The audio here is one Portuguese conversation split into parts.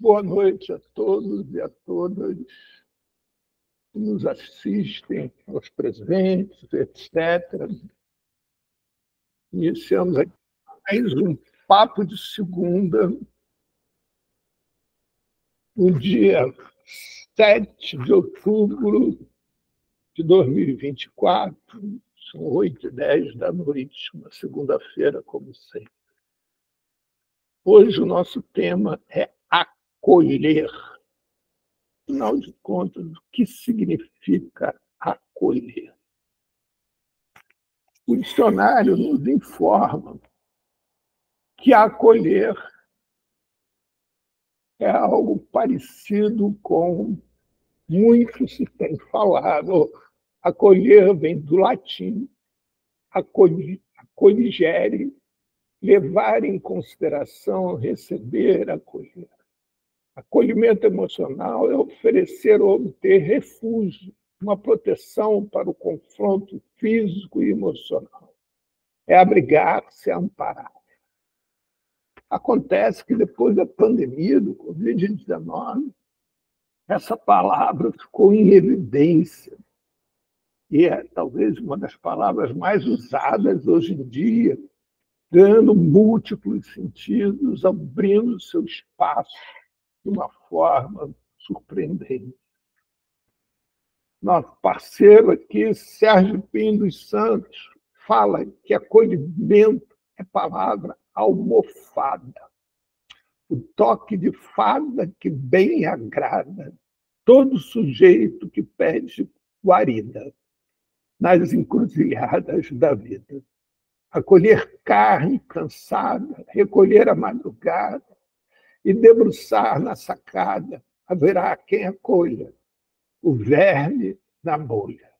Boa noite a todos e a todas que nos assistem, aos presentes, etc. Iniciamos aqui mais um Papo de Segunda, no dia 7 de outubro de 2024, são 8h10 da noite, uma segunda-feira, como sempre. Hoje o nosso tema é acolher. Afinal de contas, o que significa acolher? O dicionário nos informa que acolher é algo parecido com muito se tem falado. Acolher vem do latim acolligere, levar em consideração, receber, acolher. Acolhimento emocional é oferecer ou obter refúgio, uma proteção para o confronto físico e emocional. É abrigar-se, amparar. Acontece que depois da pandemia do Covid-19, essa palavra ficou em evidência e é talvez uma das palavras mais usadas hoje em dia, dando múltiplos sentidos, abrindo seu espaço de uma forma surpreendente. Nosso parceiro aqui, Sérgio Pinho dos Santos, fala que acolhimento é palavra almofada, o toque de fada que bem agrada todo sujeito que pede guarida nas encruzilhadas da vida. Acolher carne cansada, recolher a madrugada e debruçar na sacada, haverá quem acolha o verme na bolha.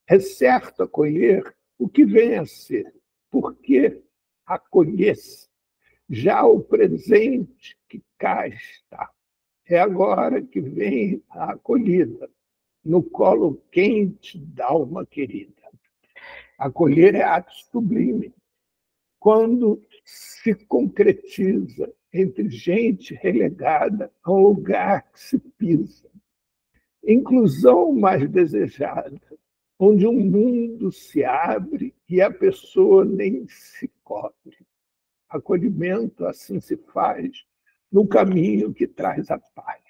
É certo acolher o que vem a ser, porque acolhesse já o presente que cá está. É agora que vem a acolhida, no colo quente da alma querida. Acolher é ato sublime, quando se concretiza entre gente relegada a um lugar que se pisa. Inclusão mais desejada, onde um mundo se abre e a pessoa nem se cobre. Acolhimento assim se faz no caminho que traz a paz.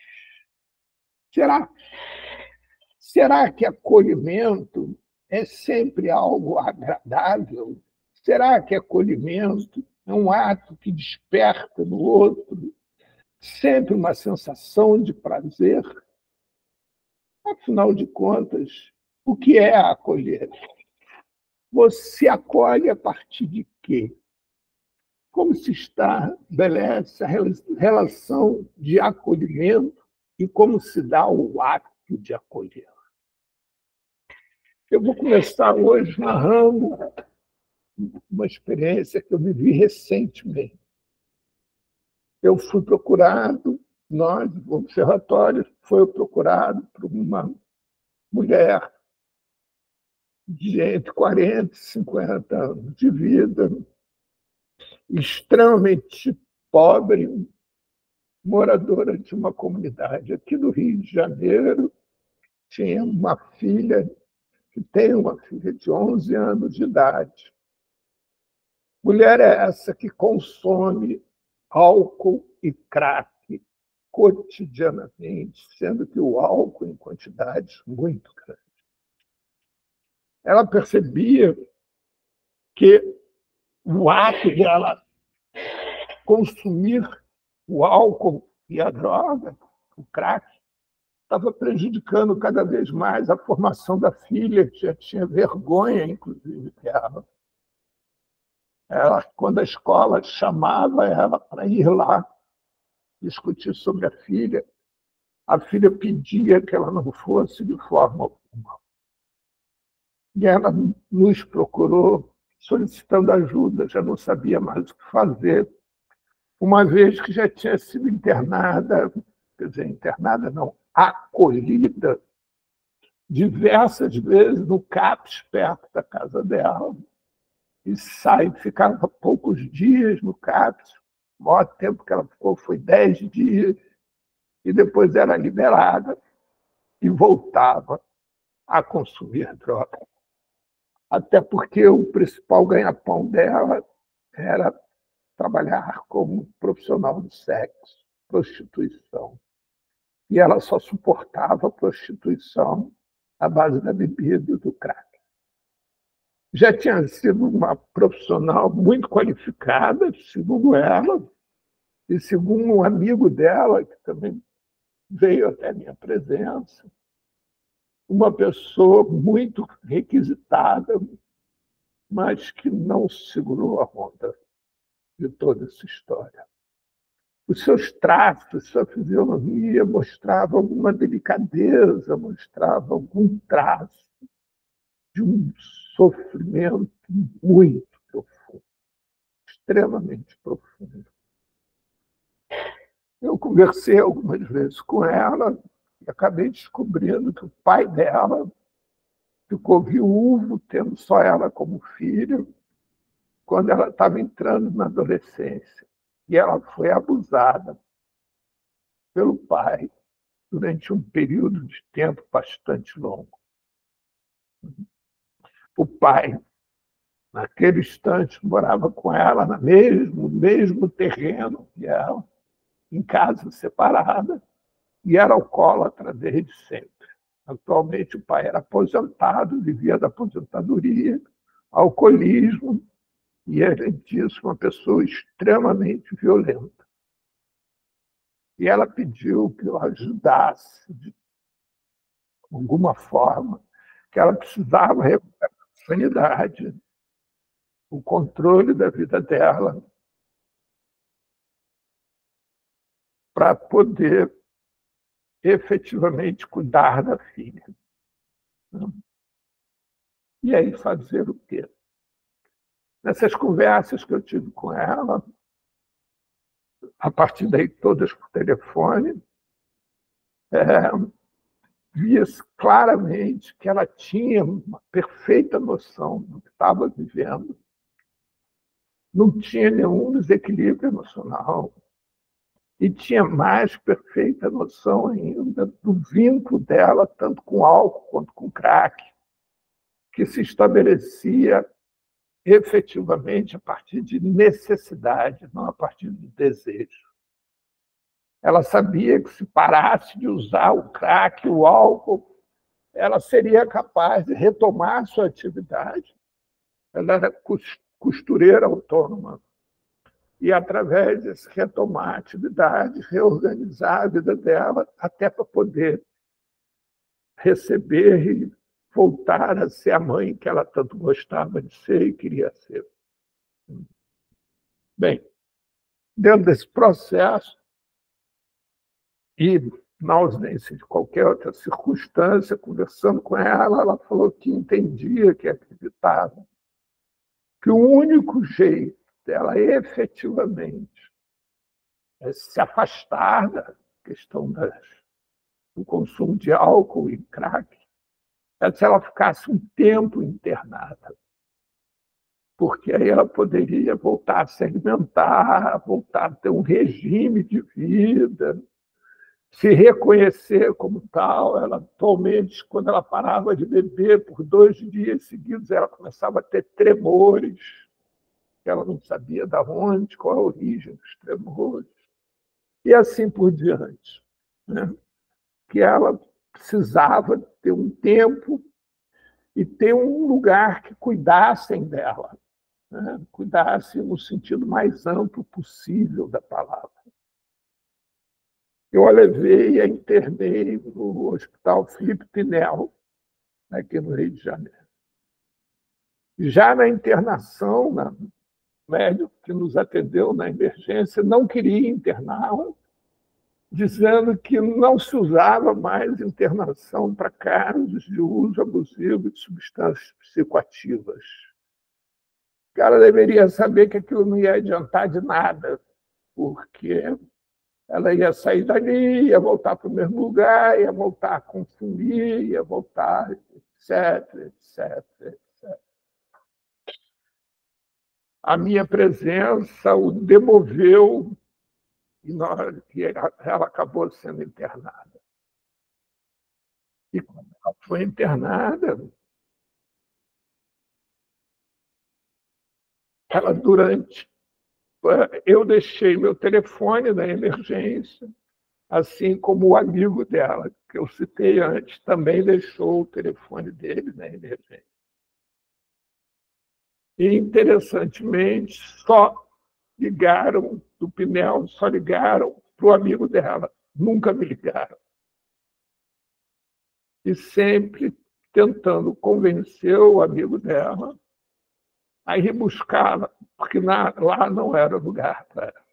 Será que acolhimento é sempre algo agradável? Será que acolhimento é um ato que desperta no outro sempre uma sensação de prazer? Afinal de contas, o que é acolher? Você acolhe a partir de quê? Como se estabelece a relação de acolhimento e como se dá o ato de acolher? Eu vou começar hoje narrando uma experiência que eu vivi recentemente. Eu fui procurado, nós, o observatório, foi procurado por uma mulher de entre 40 e 50 anos de vida, extremamente pobre, moradora de uma comunidade aqui do Rio de Janeiro, tinha uma filha, que tem uma filha de 11 anos de idade. Mulher é essa que consome álcool e crack cotidianamente, sendo que o álcool em quantidades muito grandes. Ela percebia que o ato dela consumir o álcool e a droga, o crack, estava prejudicando cada vez mais a formação da filha, que já tinha vergonha, inclusive, dela. Ela, quando a escola chamava ela para ir lá discutir sobre a filha pedia que ela não fosse de forma alguma. E ela nos procurou solicitando ajuda, já não sabia mais o que fazer, uma vez que já tinha sido internada, quer dizer, internada não, acolhida diversas vezes no CAPS, perto da casa dela, e ficava poucos dias no CAPS, O maior tempo que ela ficou foi 10 dias, e depois era liberada e voltava a consumir droga. Até porque o principal ganha-pão dela era trabalhar como profissional do sexo, prostituição. E ela só suportava a prostituição à base da bebida e do crack. Já tinha sido uma profissional muito qualificada, segundo ela, e segundo um amigo dela, que também veio até a minha presença, uma pessoa muito requisitada, mas que não segurou a onda de toda essa história. Os seus traços, sua fisionomia mostrava alguma delicadeza, mostrava algum traço de um sofrimento muito profundo, extremamente profundo. Eu conversei algumas vezes com ela e acabei descobrindo que o pai dela ficou viúvo, tendo só ela como filha, quando ela estava entrando na adolescência. E ela foi abusada pelo pai durante um período de tempo bastante longo. O pai, naquele instante, morava com ela no mesmo terreno que ela, em casa separada, e era alcoólatra desde sempre. Atualmente, o pai era aposentado, vivia da aposentadoria, alcoolismo, e, além disso, uma pessoa extremamente violenta. E ela pediu que eu ajudasse, de alguma forma, que ela precisava recuperar a sanidade, o controle da vida dela, para poder efetivamente cuidar da filha. E aí fazer o quê? Nessas conversas que eu tive com ela, a partir daí todas por telefone, via-se claramente que ela tinha uma perfeita noção do que estava vivendo, não tinha nenhum desequilíbrio emocional, e tinha mais perfeita noção ainda do vínculo dela, tanto com álcool quanto com crack, que se estabelecia efetivamente a partir de necessidade, não a partir de desejo. Ela sabia que se parasse de usar o crack, o álcool, ela seria capaz de retomar sua atividade. Ela era costureira autônoma. E, através desse retomar a atividade, reorganizar a vida dela, até para poder receber e voltar a ser a mãe que ela tanto gostava de ser e queria ser. Bem, dentro desse processo, e na ausência de qualquer outra circunstância, conversando com ela, ela falou que entendia, que acreditava, que o único jeito dela efetivamente se afastar da questão do consumo de álcool e crack é se ela ficasse um tempo internada, porque aí ela poderia voltar a se alimentar, voltar a ter um regime de vida, se reconhecer como tal. Ela, atualmente, quando ela parava de beber por 2 dias seguidos, ela começava a ter tremores, que ela não sabia de onde, qual a origem dos tremores, e assim por diante. Né? Que ela precisava ter um tempo e ter um lugar que cuidassem dela, né? Cuidassem no sentido mais amplo possível da palavra. Eu a levei e a internei no Hospital Felipe Pinel, aqui no Rio de Janeiro. Já na internação, o médico que nos atendeu na emergência não queria interná-la, dizendo que não se usava mais internação para casos de uso abusivo de substâncias psicoativas. O cara deveria saber que aquilo não ia adiantar de nada, porque ela ia sair dali, ia voltar para o mesmo lugar, ia voltar a consumir, ia voltar, etc, etc, etc. a minha presença o demoveu e ela acabou sendo internada. E quando ela foi internada, ela eu deixei meu telefone na emergência, assim como o amigo dela, que eu citei antes, também deixou o telefone dele na emergência. E, interessantemente, só ligaram do Pinel, só ligaram para o amigo dela, nunca me ligaram. E sempre tentando convencer o amigo dela a ir buscá-la, porque lá não era lugar para ela.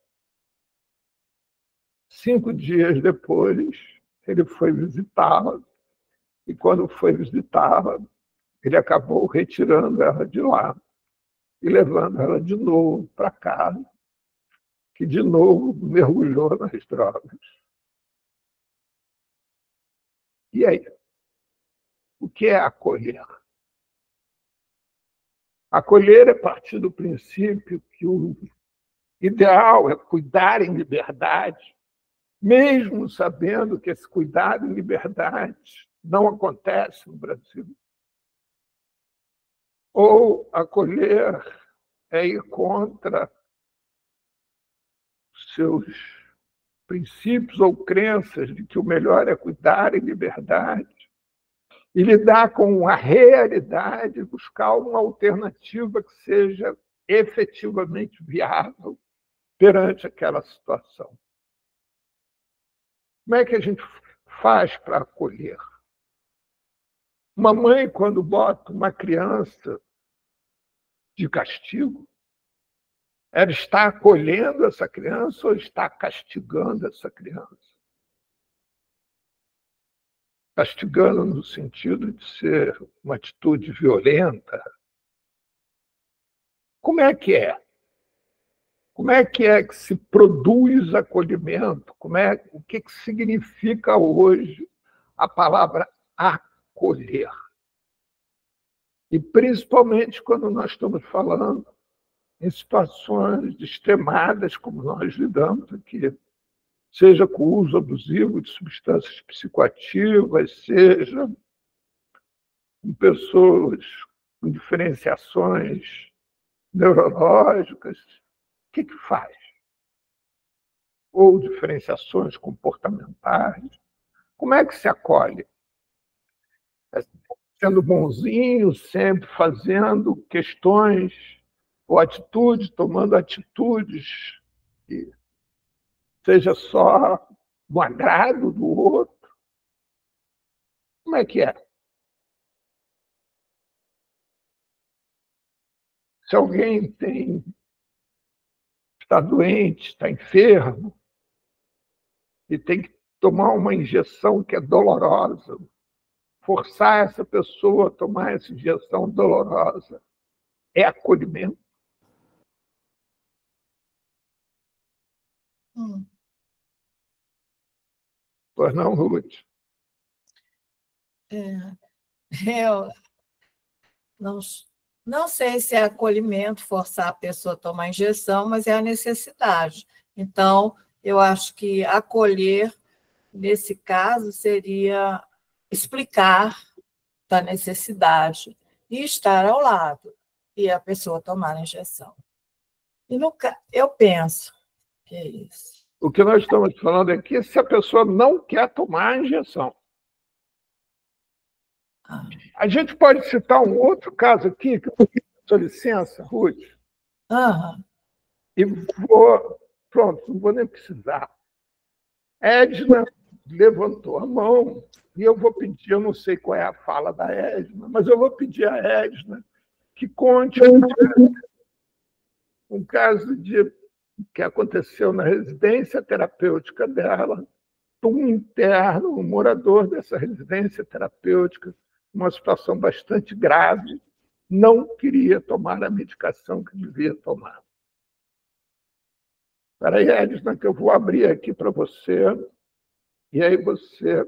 5 dias depois, ele foi visitá-la, e quando foi visitá-la, ele acabou retirando ela de lá e levando ela de novo para casa, que de novo mergulhou nas drogas. E aí? O que é acolher? Acolher é partir do princípio que o ideal é cuidar em liberdade, mesmo sabendo que esse cuidado em liberdade não acontece no Brasil. Ou acolher é ir contra seus princípios ou crenças de que o melhor é cuidar em liberdade e lidar com a realidade, buscar uma alternativa que seja efetivamente viável perante aquela situação. Como é que a gente faz para acolher? Uma mãe, quando bota uma criança de castigo, ela está acolhendo essa criança ou está castigando essa criança? Castigando no sentido de ser uma atitude violenta? Como é que é? Como é que se produz acolhimento? O que significa hoje a palavra acolher? E principalmente quando nós estamos falando em situações extremadas como nós lidamos aqui, seja com o uso abusivo de substâncias psicoativas, seja com pessoas com diferenciações neurológicas, o que faz? Ou diferenciações comportamentais. Como é que se acolhe? Sendo bonzinho, sempre fazendo questões ou atitudes, tomando atitudes que seja só do agrado do outro. Como é que é? Se alguém está doente, está enfermo, e tem que tomar uma injeção que é dolorosa, forçar essa pessoa a tomar essa injeção dolorosa, é acolhimento? Pois não, Ruth? Eu não, não sei se é acolhimento forçar a pessoa a tomar injeção, mas é a necessidade. Então, eu acho que acolher, nesse caso, seria explicar da necessidade e estar ao lado e a pessoa tomar a injeção. E eu penso que é isso. O que nós estamos falando aqui é se a pessoa não quer tomar a injeção. A gente pode citar um outro caso aqui, que eu vou pedir sua licença, Ruth. E pronto, não vou nem precisar. Edna levantou a mão e eu vou pedir, eu não sei qual é a fala da Edna, mas eu vou pedir a Edna que conte um caso que aconteceu na residência terapêutica dela, um interno, um morador dessa residência terapêutica, uma situação bastante grave, não queria tomar a medicação que devia tomar. Espera aí, Edna, que eu vou abrir aqui para você, e aí você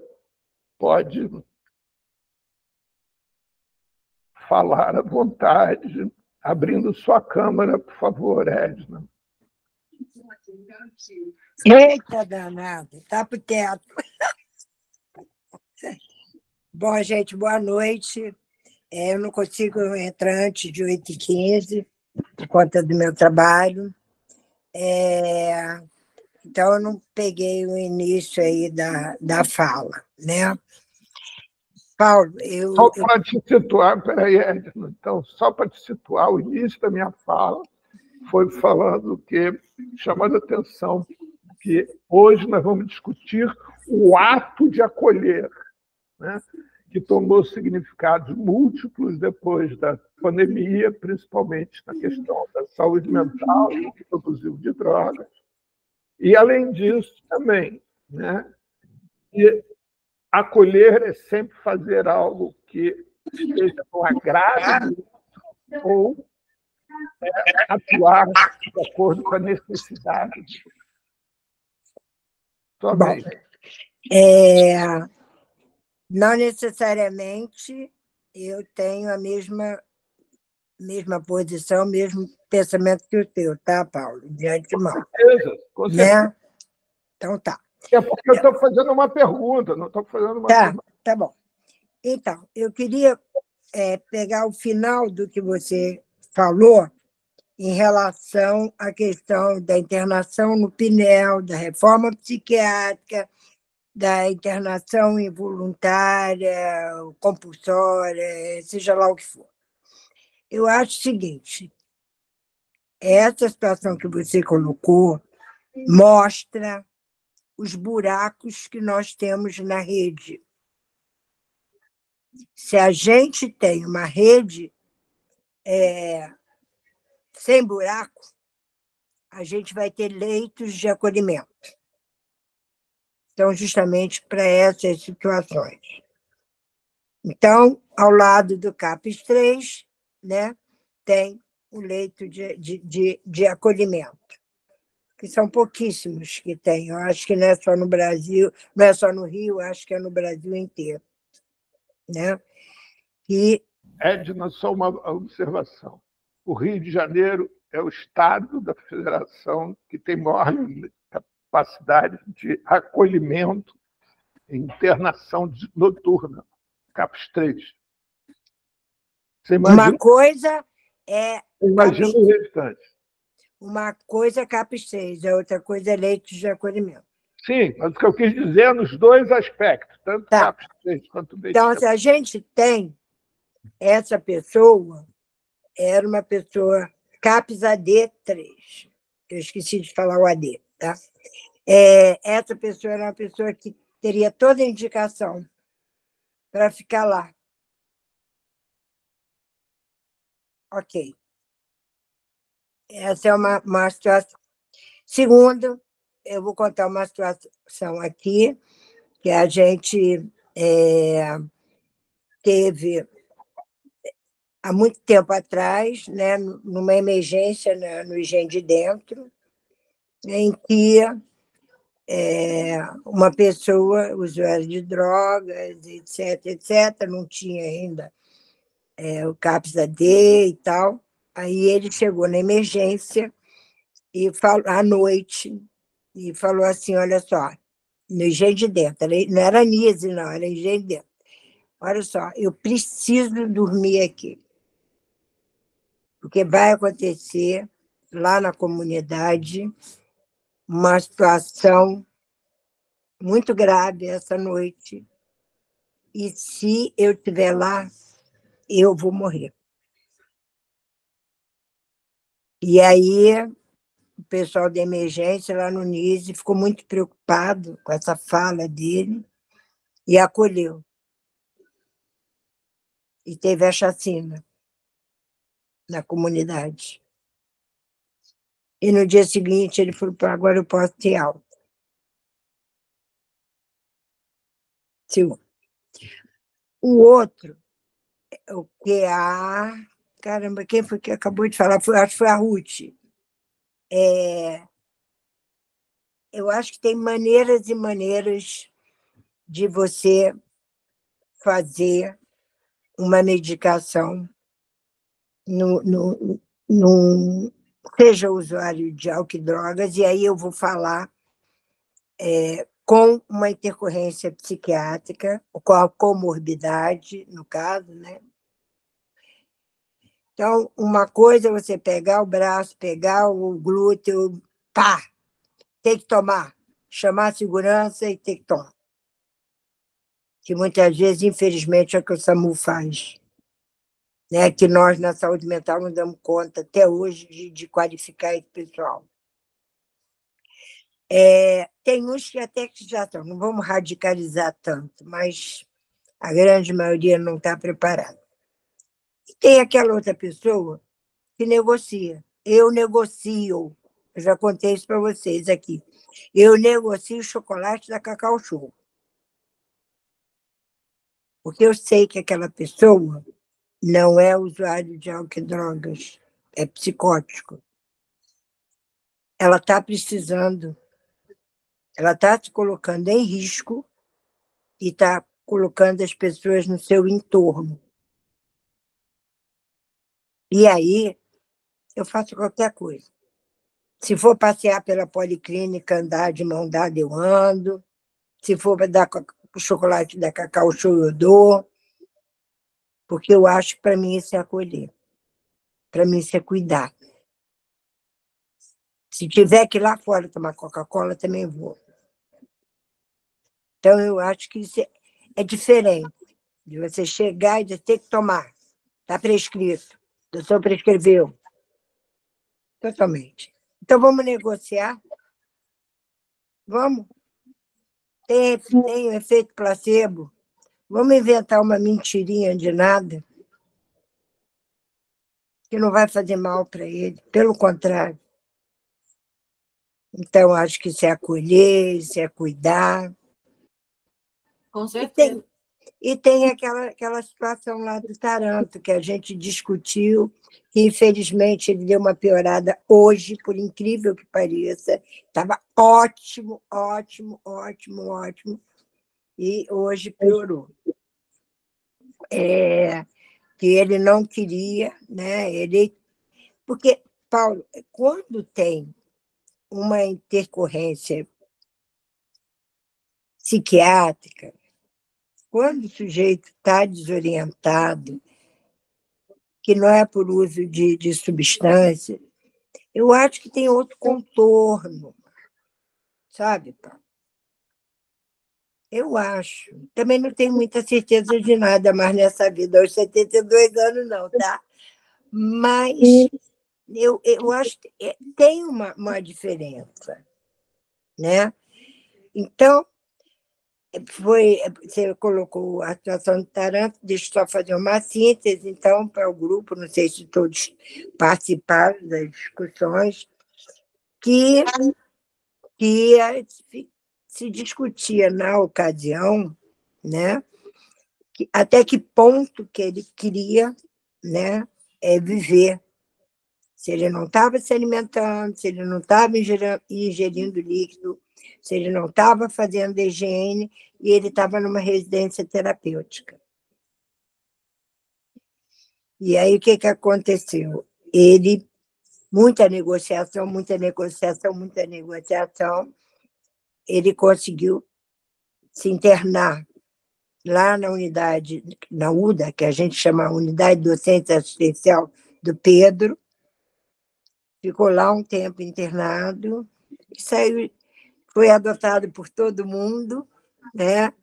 pode falar à vontade Abrindo sua câmera, por favor, Edna. Eita, danado, tá pro teto. Bom, gente, boa noite. Eu não consigo entrar antes de 8h15, por conta do meu trabalho. Então, eu não peguei o início aí da fala, né? Paulo, Só para te situar, peraí, Edna, então, só para te situar, o início da minha fala foi falando que, chamando a atenção, que hoje nós vamos discutir o ato de acolher, né? Que tomou significados múltiplos depois da pandemia, principalmente na questão da saúde mental e do abuso de drogas. E, além disso, também, né? E acolher é sempre fazer algo que esteja no agrado ou atuar de acordo com a necessidade. Bom, não necessariamente eu tenho a mesma posição, mesmo pensamento que o teu, tá, Paulo? De antemão. Com certeza. Né? Então, tá. É porque eu estou fazendo uma pergunta, não estou fazendo uma pergunta. Tá bom. Então, eu queria pegar o final do que você falou em relação à questão da internação no Pinel, da reforma psiquiátrica, da internação involuntária, compulsória, seja lá o que for. Eu acho o seguinte, essa situação que você colocou mostra os buracos que nós temos na rede. Se a gente tem uma rede sem buraco, a gente vai ter leitos de acolhimento. Então, justamente para essas situações. Então, ao lado do CAPES 3, né, tem o leito de acolhimento, que são pouquíssimos que tem. Eu acho que não é só no Brasil, não é só no Rio, acho que é no Brasil inteiro. Né? E... Edna, só uma observação. O Rio de Janeiro é o estado da federação que tem maior capacidade de acolhimento e internação noturna, CAPES 3. Você imagina, uma coisa é... Imagina o restante. Uma coisa é CAPES 3, a outra coisa é leitos de acolhimento. Sim, mas o que eu quis dizer é nos dois aspectos, tanto CAPES 3 quanto leitos. Então, se a gente tem essa pessoa, era uma pessoa CAPES AD 3. Eu esqueci de falar o AD, tá? Essa pessoa era uma pessoa que teria toda a indicação para ficar lá. Ok. Essa é uma situação. Segundo, eu vou contar uma situação aqui que a gente teve há muito tempo atrás, né, numa emergência no Engenho de Dentro, em que uma pessoa usuária de drogas, etc., não tinha ainda o CAPS AD e tal. Aí ele chegou na emergência e falou, à noite e falou assim, olha só, no Engenho de Dentro, não era Nise, não, era Engenho de Dentro. Olha só, eu preciso dormir aqui, porque vai acontecer lá na comunidade uma situação muito grave essa noite, e se eu estiver lá, eu vou morrer. E aí, o pessoal da emergência lá no NISE ficou muito preocupado com essa fala dele e acolheu. E teve a chacina na comunidade. E no dia seguinte ele falou, agora eu posso ter alta. O outro, o que caramba, quem foi que acabou de falar? Acho que foi a Ruth. Eu acho que tem maneiras e maneiras de você fazer uma medicação não seja usuário de álcool e drogas, e aí eu vou falar com uma intercorrência psiquiátrica, com a comorbidade, no caso, né? Então, uma coisa é você pegar o braço, pegar o glúteo, pá, tem que tomar, chamar a segurança e tem que tomar. Que muitas vezes, infelizmente, é o que o SAMU faz. Né? Que nós, na saúde mental, não damos conta, até hoje, de qualificar esse pessoal. Tem uns que até que já estão, não vamos radicalizar tanto, mas a grande maioria não está preparada. E tem aquela outra pessoa que negocia. Eu negocio, eu já contei isso para vocês aqui. Eu negocio o chocolate da Cacau Show. Porque eu sei que aquela pessoa não é usuário de álcool e drogas, é psicótico. Ela está precisando, ela está se colocando em risco e está colocando as pessoas no seu entorno. E aí, eu faço qualquer coisa. Se for passear pela policlínica, andar de mão dada, eu ando. Se for para dar o chocolate da Cacau Show, eu dou. Porque eu acho que, para mim, isso é acolher. Para mim, isso é cuidar. Se tiver que ir lá fora tomar Coca-Cola, também vou. Então, eu acho que isso é diferente de você chegar e dizer, tem que tomar. Está prescrito. O doutor prescreveu. Totalmente. Então, vamos negociar? Vamos? Tem o efeito placebo? Vamos inventar uma mentirinha de nada que não vai fazer mal para ele. Pelo contrário. Então, acho que isso é acolher, isso é cuidar. Com certeza. E tem aquela situação lá do Taranto, que a gente discutiu, que infelizmente ele deu uma piorada hoje, por incrível que pareça. Estava ótimo, ótimo, ótimo, ótimo, e hoje piorou. Que ele não queria, né? Porque, Paulo, quando tem uma intercorrência psiquiátrica, quando o sujeito está desorientado, que não é por uso de substância, eu acho que tem outro contorno, sabe, Paulo? Eu acho. Também não tenho muita certeza de nada mais nessa vida, aos 72 anos não, tá? Mas eu acho que tem uma diferença, né? Então, você colocou a situação do Taranto, deixa eu só fazer uma síntese, então, para o grupo, não sei se todos participaram das discussões, que se discutia na ocasião, né, até que ponto que ele queria, né, viver. Se ele não estava se alimentando, se ele não estava ingerindo líquido, se ele não estava fazendo higiene, e ele estava numa residência terapêutica. E aí, o que aconteceu? Muita negociação, ele conseguiu se internar lá na unidade, na UDA, que a gente chama Unidade Docente Assistencial do Pedro, ficou lá um tempo internado, e saiu, foi adotado por todo mundo, né?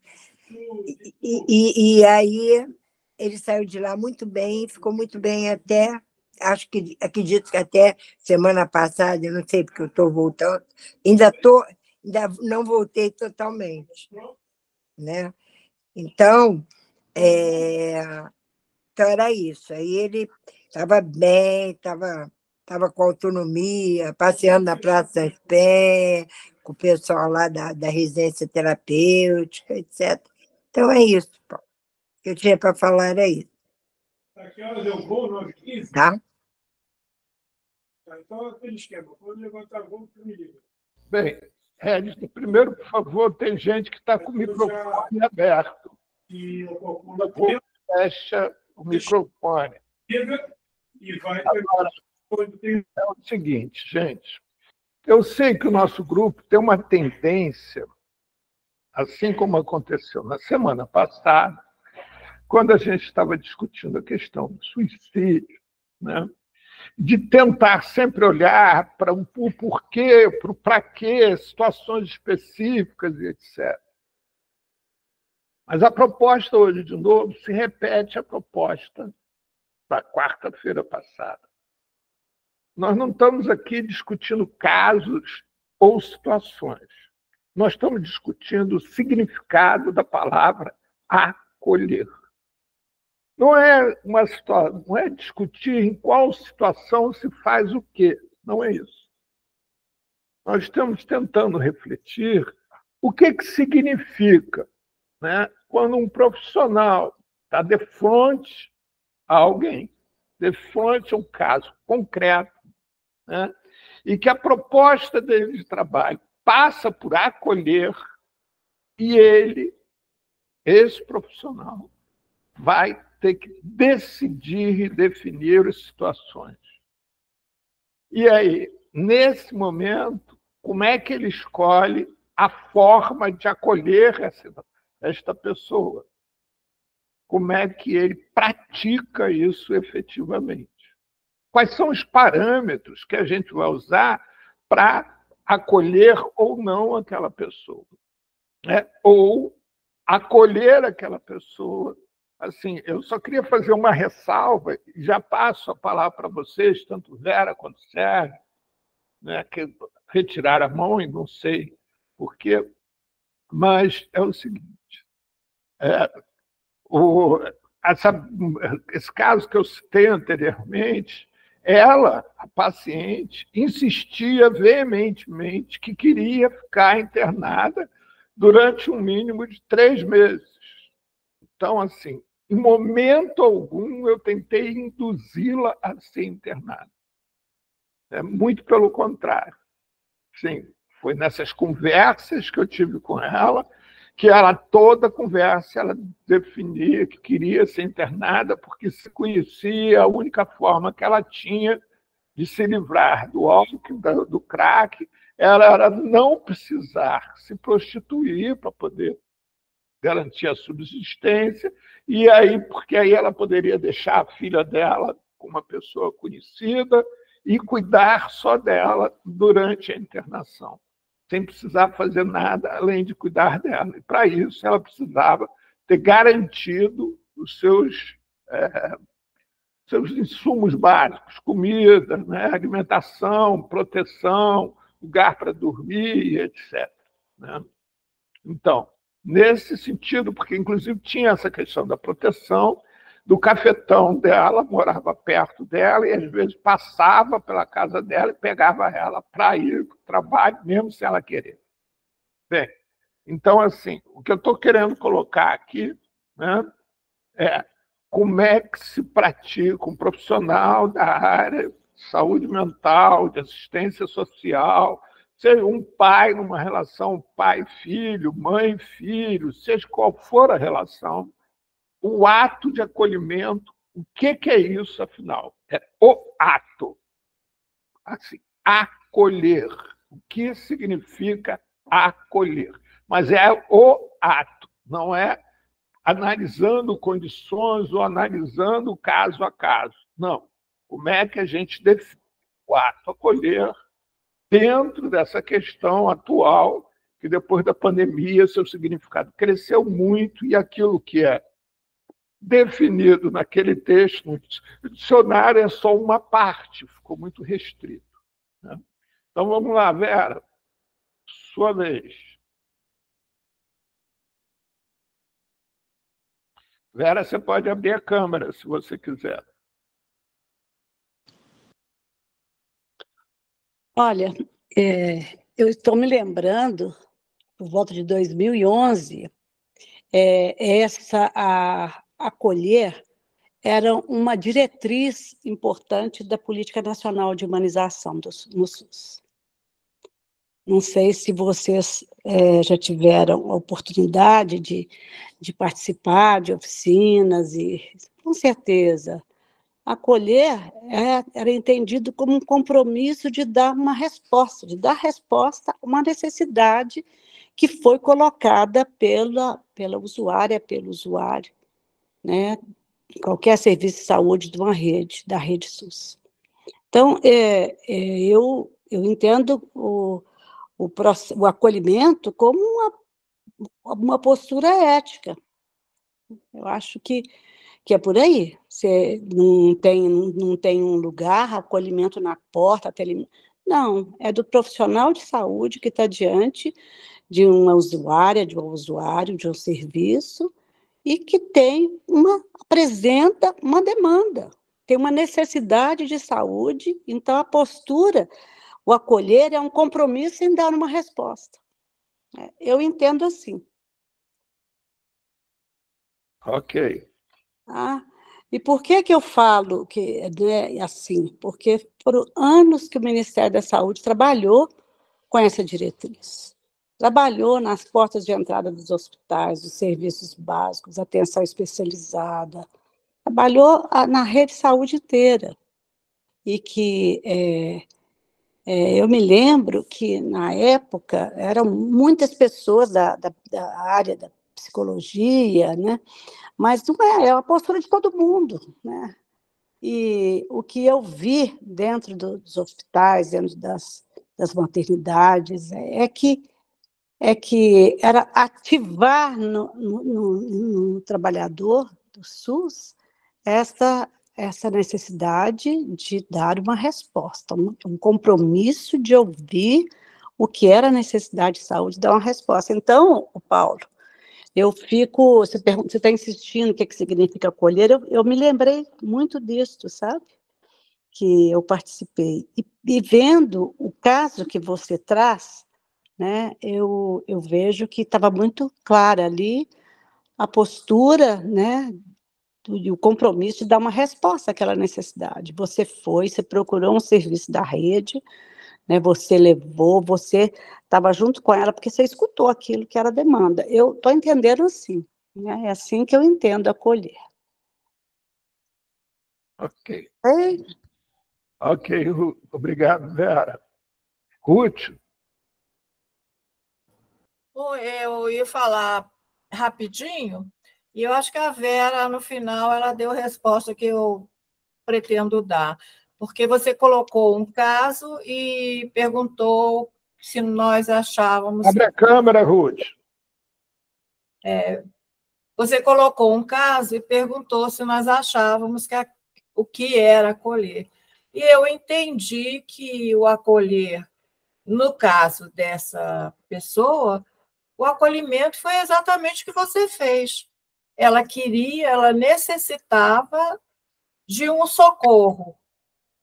E aí ele saiu de lá muito bem, ficou muito bem até, acredito que até semana passada, eu não sei porque eu estou voltando, ainda não voltei totalmente, né? Então, então era isso. Aí ele estava bem, estava com autonomia, passeando na Praça das Pé, com o pessoal lá da residência terapêutica, etc. Então é isso, Paulo. O que eu tinha para falar era isso. A que horas eu vou? 9h15? Tá? Então, aquele esquema. Quando levantar voo, me liga. Bem, Regis, primeiro, por favor, tem gente que está com o microfone aberto. E o Fecha o microfone. E vai Agora, quando tem. é o seguinte, gente, eu sei que o nosso grupo tem uma tendência, assim como aconteceu na semana passada, quando a gente estava discutindo a questão do suicídio, né, de tentar sempre olhar para o porquê, para o para quê, situações específicas e etc. Mas a proposta hoje, de novo, se repete a proposta da quarta-feira passada. Nós não estamos aqui discutindo casos ou situações. Nós estamos discutindo o significado da palavra acolher. Não é uma situação, não é discutir em qual situação se faz o quê. Não é isso. Nós estamos tentando refletir o que significa, né, quando um profissional está de frente a alguém, de frente a um caso concreto, né, e que a proposta dele de trabalho passa por acolher, e ele, esse profissional, vai ter que decidir e definir as situações. E aí, nesse momento, como é que ele escolhe a forma de acolher esta pessoa? Como é que ele pratica isso efetivamente? Quais são os parâmetros que a gente vai usar para acolher ou não aquela pessoa, né? Ou acolher aquela pessoa. Assim, eu só queria fazer uma ressalva, e já passo a palavra para vocês, tanto Vera quanto Sérgio, né, que retiraram a mão e não sei por quê, mas é o seguinte, esse caso que eu citei anteriormente, ela, a paciente, insistia veementemente que queria ficar internada durante um mínimo de 3 meses. Então, assim, em momento algum eu tentei induzi-la a ser internada. Muito pelo contrário. Sim, foi nessas conversas que eu tive com ela, que ela, toda conversa, ela definia que queria ser internada porque se conhecia a única forma que ela tinha de se livrar do álcool, do crack, era não precisar se prostituir para poder garantir a subsistência, e aí, porque aí ela poderia deixar a filha dela com uma pessoa conhecida e cuidar só dela durante a internação, sem precisar fazer nada além de cuidar dela. E, para isso, ela precisava ter garantido os seus insumos básicos, comida, né, alimentação, proteção, lugar para dormir, etc. Né? Então, nesse sentido, porque, inclusive, tinha essa questão da proteção, do cafetão dela, morava perto dela, e às vezes passava pela casa dela e pegava ela para ir para o trabalho, mesmo sem ela querer. Bem, então, assim, o que eu estou querendo colocar aqui, né, é como é que se pratica um profissional da área de saúde mental, de assistência social, seja um pai numa relação pai-filho, mãe-filho, seja qual for a relação, o ato de acolhimento, o que é isso, afinal? É o ato. Assim, acolher. O que significa acolher? Mas é o ato, não é analisando condições ou analisando caso a caso. Não. Como é que a gente define o ato acolher dentro dessa questão atual, que depois da pandemia seu significado cresceu muito, e aquilo que é definido naquele texto, no dicionário, é só uma parte, ficou muito restrito. Né? Então, vamos lá, Vera, sua vez. Vera, você pode abrir a câmera, se você quiser. Olha, eu estou me lembrando, por volta de 2011, acolher era uma diretriz importante da Política Nacional de Humanização no SUS. Não sei se vocês já tiveram a oportunidade de participar de oficinas, e com certeza acolher era entendido como um compromisso de dar resposta a uma necessidade que foi colocada pela usuária, pelo usuário, né? Qualquer serviço de saúde de uma rede, da rede SUS. Então, eu entendo o acolhimento como uma postura ética. Eu acho que é por aí. Você não tem um lugar, acolhimento na porta, não, é do profissional de saúde que está diante de uma usuária, de um usuário, de um serviço, e que apresenta uma demanda, tem uma necessidade de saúde, então a postura, o acolher é um compromisso em dar uma resposta. Eu entendo assim. Ok. E por que eu falo que é assim? Porque foram anos que o Ministério da Saúde trabalhou com essa diretriz. Trabalhou nas portas de entrada dos hospitais, dos serviços básicos, atenção especializada. Trabalhou na rede de saúde inteira. E que eu me lembro que, na época, eram muitas pessoas da área da psicologia, né? Mas não é a postura de todo mundo, né? E o que eu vi dentro dos hospitais, dentro das maternidades, é que era ativar no trabalhador do SUS essa necessidade de dar uma resposta, um compromisso de ouvir o que era a necessidade de saúde, dar uma resposta. Então, Paulo, você está insistindo o que significa acolher, eu me lembrei muito disso, sabe? Que eu participei. E vendo o caso que você traz, né, eu vejo que estava muito clara ali a postura, né, e o compromisso de dar uma resposta àquela necessidade. Você procurou um serviço da rede, né, você levou, você estava junto com ela, porque você escutou aquilo que era demanda. Eu estou entendendo assim, né, é assim que eu entendo acolher. Ok. Ok, obrigado, Vera. Ruth? Eu ia falar rapidinho, e eu acho que a Vera, no final, ela deu a resposta que eu pretendo dar, porque você colocou um caso e perguntou se nós achávamos... Abre a câmera, Ruth. Você colocou um caso e perguntou se nós achávamos o que era acolher. E eu entendi que o acolher, no caso dessa pessoa, o acolhimento foi exatamente o que você fez. Ela necessitava de um socorro,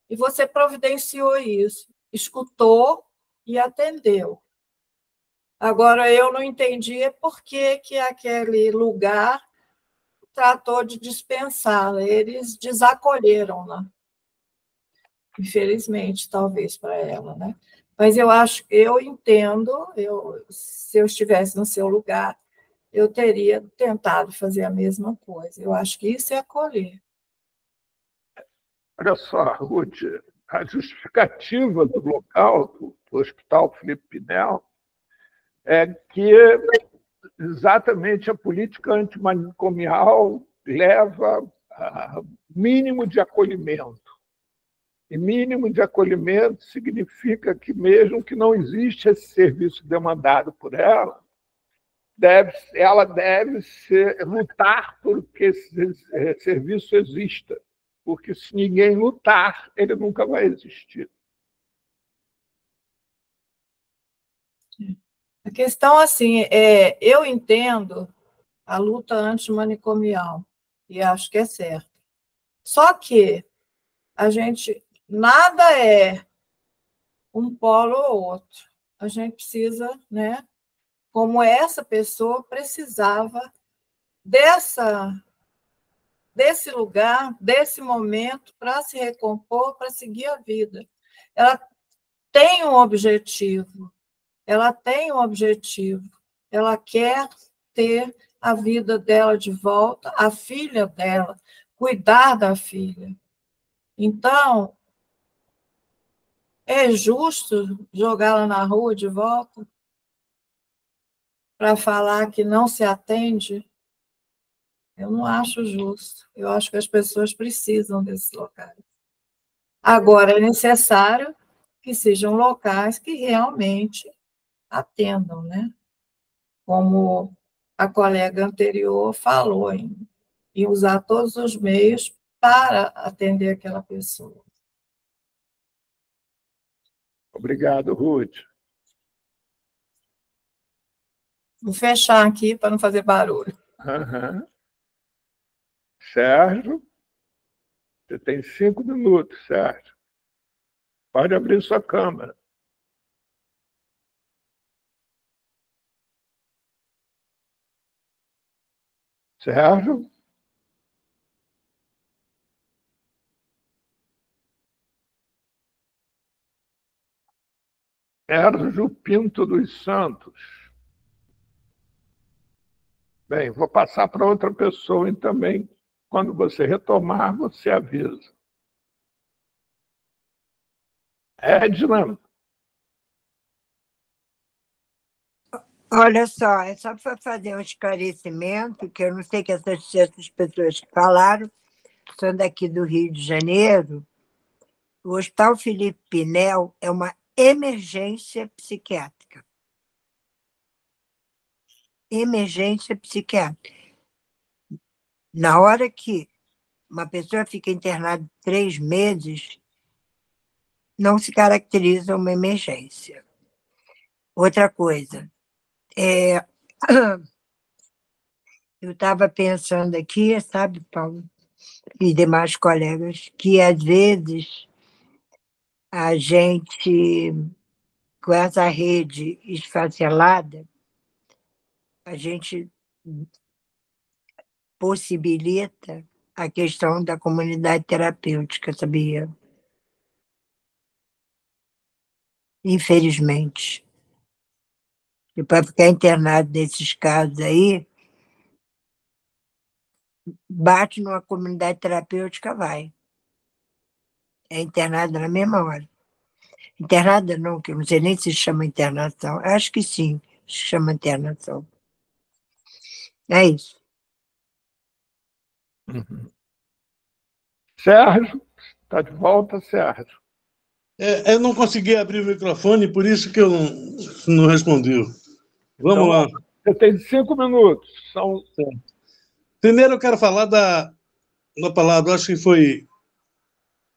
e você providenciou isso, escutou e atendeu. Agora, eu não entendi por que aquele lugar tratou de dispensá-la, eles desacolheram-la, infelizmente, talvez para ela, né? Mas eu entendo, se eu estivesse no seu lugar, eu teria tentado fazer a mesma coisa. Eu acho que isso é acolher. Olha só, Ruth, a justificativa do local, do Hospital Felipe Pinel, é que exatamente a política antimanicomial leva a mínimo de acolhimento. E mínimo de acolhimento significa que, mesmo que não exista esse serviço demandado por ela deve lutar por que esse serviço exista, porque se ninguém lutar, ele nunca vai existir. A questão, assim, eu entendo a luta antimanicomial, e acho que é certo. Só que nada é um polo ou outro. A gente precisa, né, como essa pessoa precisava desse lugar, desse momento, para se recompor, para seguir a vida. Ela tem um objetivo, ela quer ter a vida dela de volta, a filha dela, cuidar da filha. Então, é justo jogá-la na rua de volta para falar que não se atende? Eu não acho justo. Eu acho que as pessoas precisam desses locais. Agora, é necessário que sejam locais que realmente atendam, né? Como a colega anterior falou, em usar todos os meios para atender aquela pessoa. Obrigado, Ruth. Vou fechar aqui para não fazer barulho. Uhum. Sérgio, você tem 5 minutos, Sérgio. Pode abrir sua câmera. Sérgio? Sérgio Pinto dos Santos. Bem, vou passar para outra pessoa e também, quando você retomar, você avisa. Edna? Olha só, é só para fazer um esclarecimento, que eu não sei que essas pessoas que falaram são daqui do Rio de Janeiro. O Hospital Felipe Pinel é uma emergência psiquiátrica. Emergência psiquiátrica. Na hora que uma pessoa fica internada 3 meses, não se caracteriza uma emergência. Outra coisa, eu estava pensando aqui, sabe, Paulo, e demais colegas, que às vezes a gente, com essa rede esfacelada, a gente possibilita a questão da comunidade terapêutica, sabia? Infelizmente. E para ficar internado nesses casos aí, bate numa comunidade terapêutica, vai. É internado na mesma hora. Internada não, que eu não sei nem se chama internação. Acho que sim, se chama internação. É isso. Uhum. Sérgio, está de volta, Sérgio. Eu não consegui abrir o microfone, por isso que eu não respondi. Vamos então, lá. Você tem 5 minutos. Primeiro eu quero falar da palavra, acho que foi,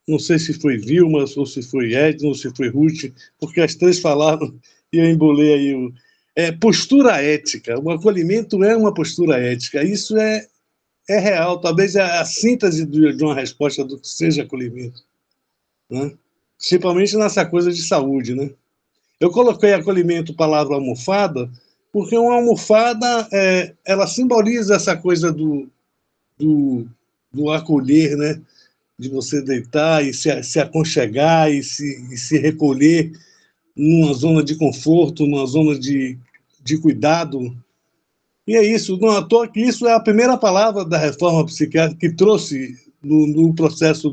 não sei se foi Vilma, ou se foi Edna, ou se foi Ruth, porque as três falaram e eu embolei aí postura ética. O acolhimento é uma postura ética. Isso é real, talvez é a síntese de uma resposta do que seja acolhimento, né? Principalmente nessa coisa de saúde, né? Eu coloquei acolhimento, palavra almofada, porque uma almofada, ela simboliza essa coisa do acolher, né? De você deitar e se aconchegar e se recolher numa zona de conforto, numa zona de cuidado. E é isso, não à toa que isso é a primeira palavra da reforma psiquiátrica que trouxe no processo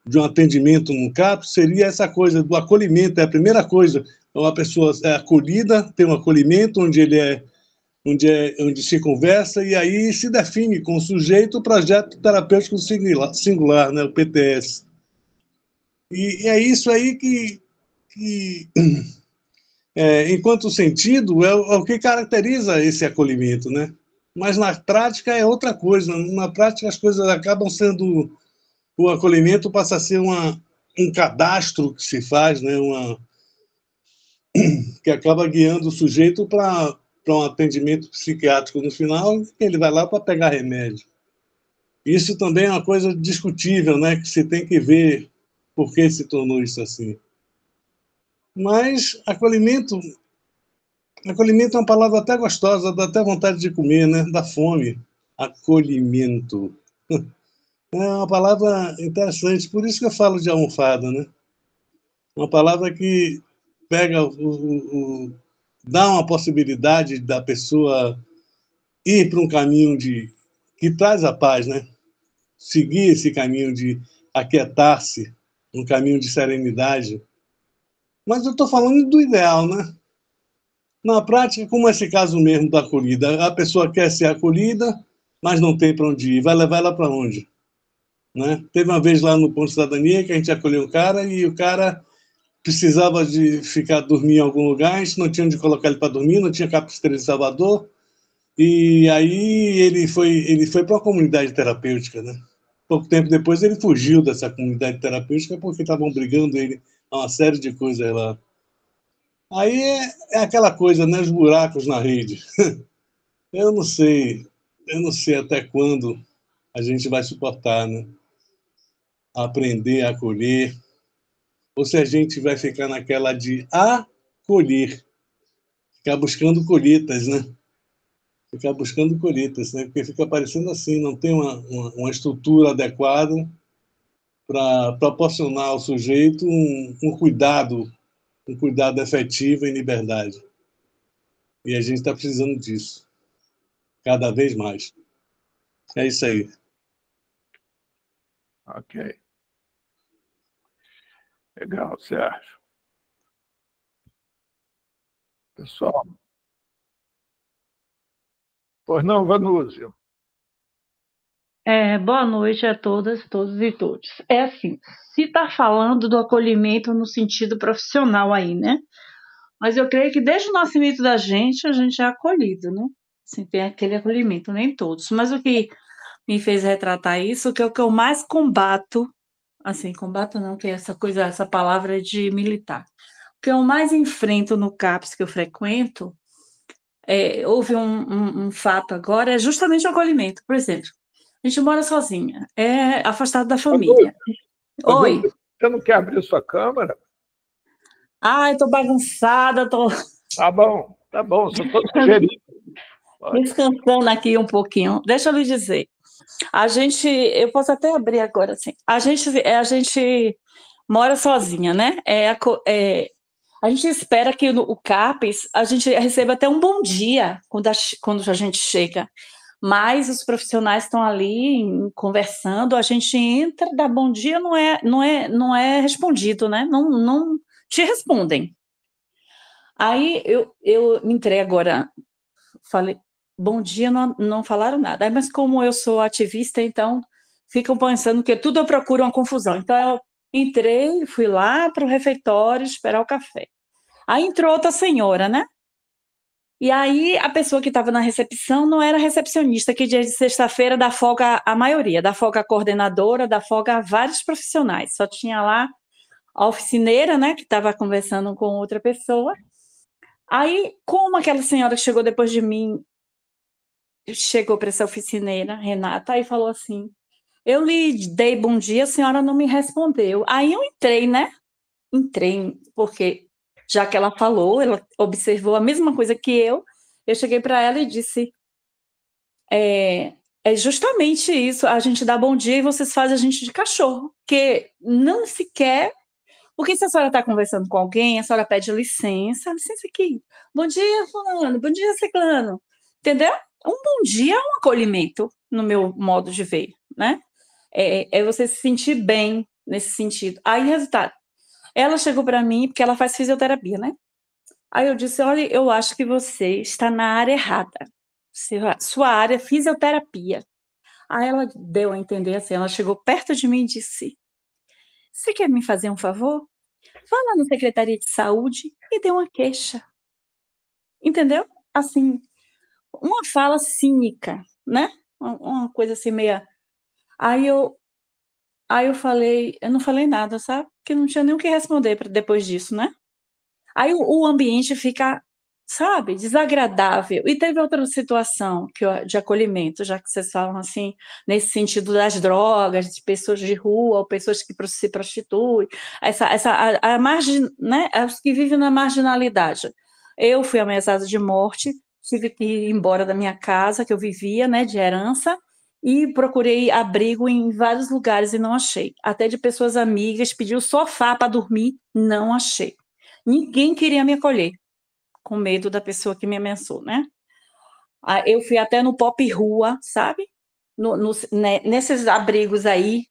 de um atendimento no CAPS, seria essa coisa do acolhimento, é a primeira coisa. Uma pessoa é acolhida, tem um acolhimento onde se conversa e aí se define com o sujeito o projeto terapêutico singular, né, o PTS. E é isso aí que enquanto sentido, é o que caracteriza esse acolhimento, né? Mas na prática é outra coisa. Na prática as coisas acabam sendo... O acolhimento passa a ser um cadastro que se faz, né? Que acaba guiando o sujeito para um atendimento psiquiátrico no final, que ele vai lá para pegar remédio. Isso também é uma coisa discutível, né? Que se tem que ver por que se tornou isso assim. Mas acolhimento é uma palavra até gostosa, dá até vontade de comer, né? Dá fome. Acolhimento. É uma palavra interessante, por isso que eu falo de almofada, né? Uma palavra que pega dá uma possibilidade da pessoa ir para um caminho que traz a paz, né? Seguir esse caminho de aquietar-se, um caminho de serenidade. Mas eu estou falando do ideal, né? Na prática, como é esse caso mesmo da acolhida? A pessoa quer ser acolhida, mas não tem para onde ir. Vai levar ela para onde? Né? Teve uma vez lá no Ponto de Cidadania que a gente acolheu um cara e o cara precisava de ficar dormir em algum lugar, a gente não tinha onde colocar ele para dormir, não tinha Capisteira de Salvador, e aí ele foi para uma comunidade terapêutica, né? Pouco tempo depois ele fugiu dessa comunidade terapêutica porque estavam brigando ele a uma série de coisas lá. Aí é aquela coisa, né? Os buracos na rede. Eu não sei até quando a gente vai suportar, né? Aprender a acolher, ou se a gente vai ficar naquela de acolher, ficar buscando colheitas, né? Ficar buscando colheitas, né? Porque fica parecendo assim, não tem uma estrutura adequada para proporcionar ao sujeito um cuidado efetivo em liberdade. E a gente está precisando disso, cada vez mais. É isso aí. Ok. Legal, Sérgio. Pessoal. Pois não, Vanúzia? Boa noite a todas, todos e todos. É assim, se está falando do acolhimento no sentido profissional aí, né? Mas eu creio que desde o nascimento da gente, a gente é acolhido, né? Assim, tem aquele acolhimento, nem todos. Mas o que me fez retratar isso, que é o que eu mais combato, assim, combato não, que é essa coisa, essa palavra de militar. O que eu mais enfrento no CAPS que eu frequento, houve um fato agora, é justamente o acolhimento. Por exemplo, a gente mora sozinha, é afastado da família. Oi. Você não quer abrir sua câmera? Ai, tô bagunçada, tô. Tá bom, só estou sugerindo. Descansando aqui um pouquinho. Deixa eu lhe dizer. Eu posso até abrir agora, assim. A gente mora sozinha, né? A gente espera que o CAPES a gente receba até um bom dia quando a gente chega. Mas os profissionais estão ali conversando, a gente entra, dá bom dia, não é respondido, né? Não te respondem. Aí eu entrei agora, falei, bom dia, não falaram nada. Aí, mas como eu sou ativista, então ficam pensando que tudo eu procuro uma confusão. Então eu entrei, fui lá para o refeitório esperar o café. Aí entrou outra senhora, né? E aí a pessoa que estava na recepção não era recepcionista, que dia de sexta-feira dá folga a maioria, dá folga a coordenadora, dá folga a vários profissionais. Só tinha lá a oficineira, né, que estava conversando com outra pessoa. Aí, como aquela senhora que chegou depois de mim, chegou para essa oficineira, Renata, e falou assim, eu lhe dei bom dia, a senhora não me respondeu. Aí eu entrei, né? Entrei, porque já que ela falou, ela observou a mesma coisa que eu cheguei para ela e disse, é justamente isso, a gente dá bom dia e vocês fazem a gente de cachorro, que não se quer, porque se a senhora está conversando com alguém, a senhora pede licença aqui, bom dia fulano, bom dia ciclano, entendeu? Um bom dia é um acolhimento, no meu modo de ver, né? É você se sentir bem nesse sentido. Aí, resultado, ela chegou para mim, porque ela faz fisioterapia, né? Aí eu disse, olha, eu acho que você está na área errada. Sua área é fisioterapia. Aí ela deu a entender assim, ela chegou perto de mim e disse, você quer me fazer um favor? Vá lá na Secretaria de Saúde e dê uma queixa. Entendeu? Assim, uma fala cínica, né? Uma coisa assim meia... Aí eu falei, eu não falei nada, sabe? Porque não tinha nem o que responder depois disso, né? Aí o ambiente fica, sabe, desagradável. E teve outra situação de acolhimento, já que vocês falam assim, nesse sentido das drogas, de pessoas de rua, ou pessoas que se prostituem, né, os que vivem na marginalidade. Eu fui ameaçada de morte, tive que ir embora da minha casa, que eu vivia, né, de herança, e procurei abrigo em vários lugares e não achei. Até de pessoas amigas, pedi o sofá para dormir, não achei. Ninguém queria me acolher, com medo da pessoa que me ameaçou, né? Eu fui até no Pop Rua, sabe? Nesses abrigos aí,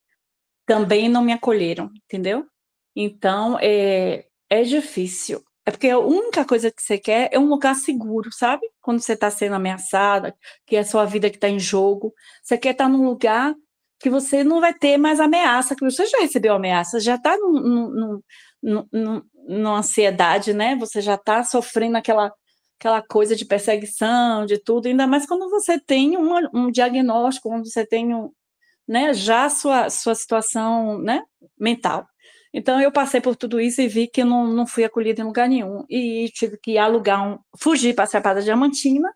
também não me acolheram, entendeu? Então, é difícil. É porque a única coisa que você quer é um lugar seguro, sabe? Quando você está sendo ameaçada, que é a sua vida que está em jogo, você quer estar num lugar que você não vai ter mais ameaça, que você já recebeu ameaça, já está numa ansiedade, né? Você já está sofrendo aquela coisa de perseguição, de tudo, ainda mais quando você tem um diagnóstico, quando você tem né, já a sua situação, né, mental. Então, eu passei por tudo isso e vi que eu não fui acolhida em lugar nenhum. E tive que fugir para a Chapada Diamantina,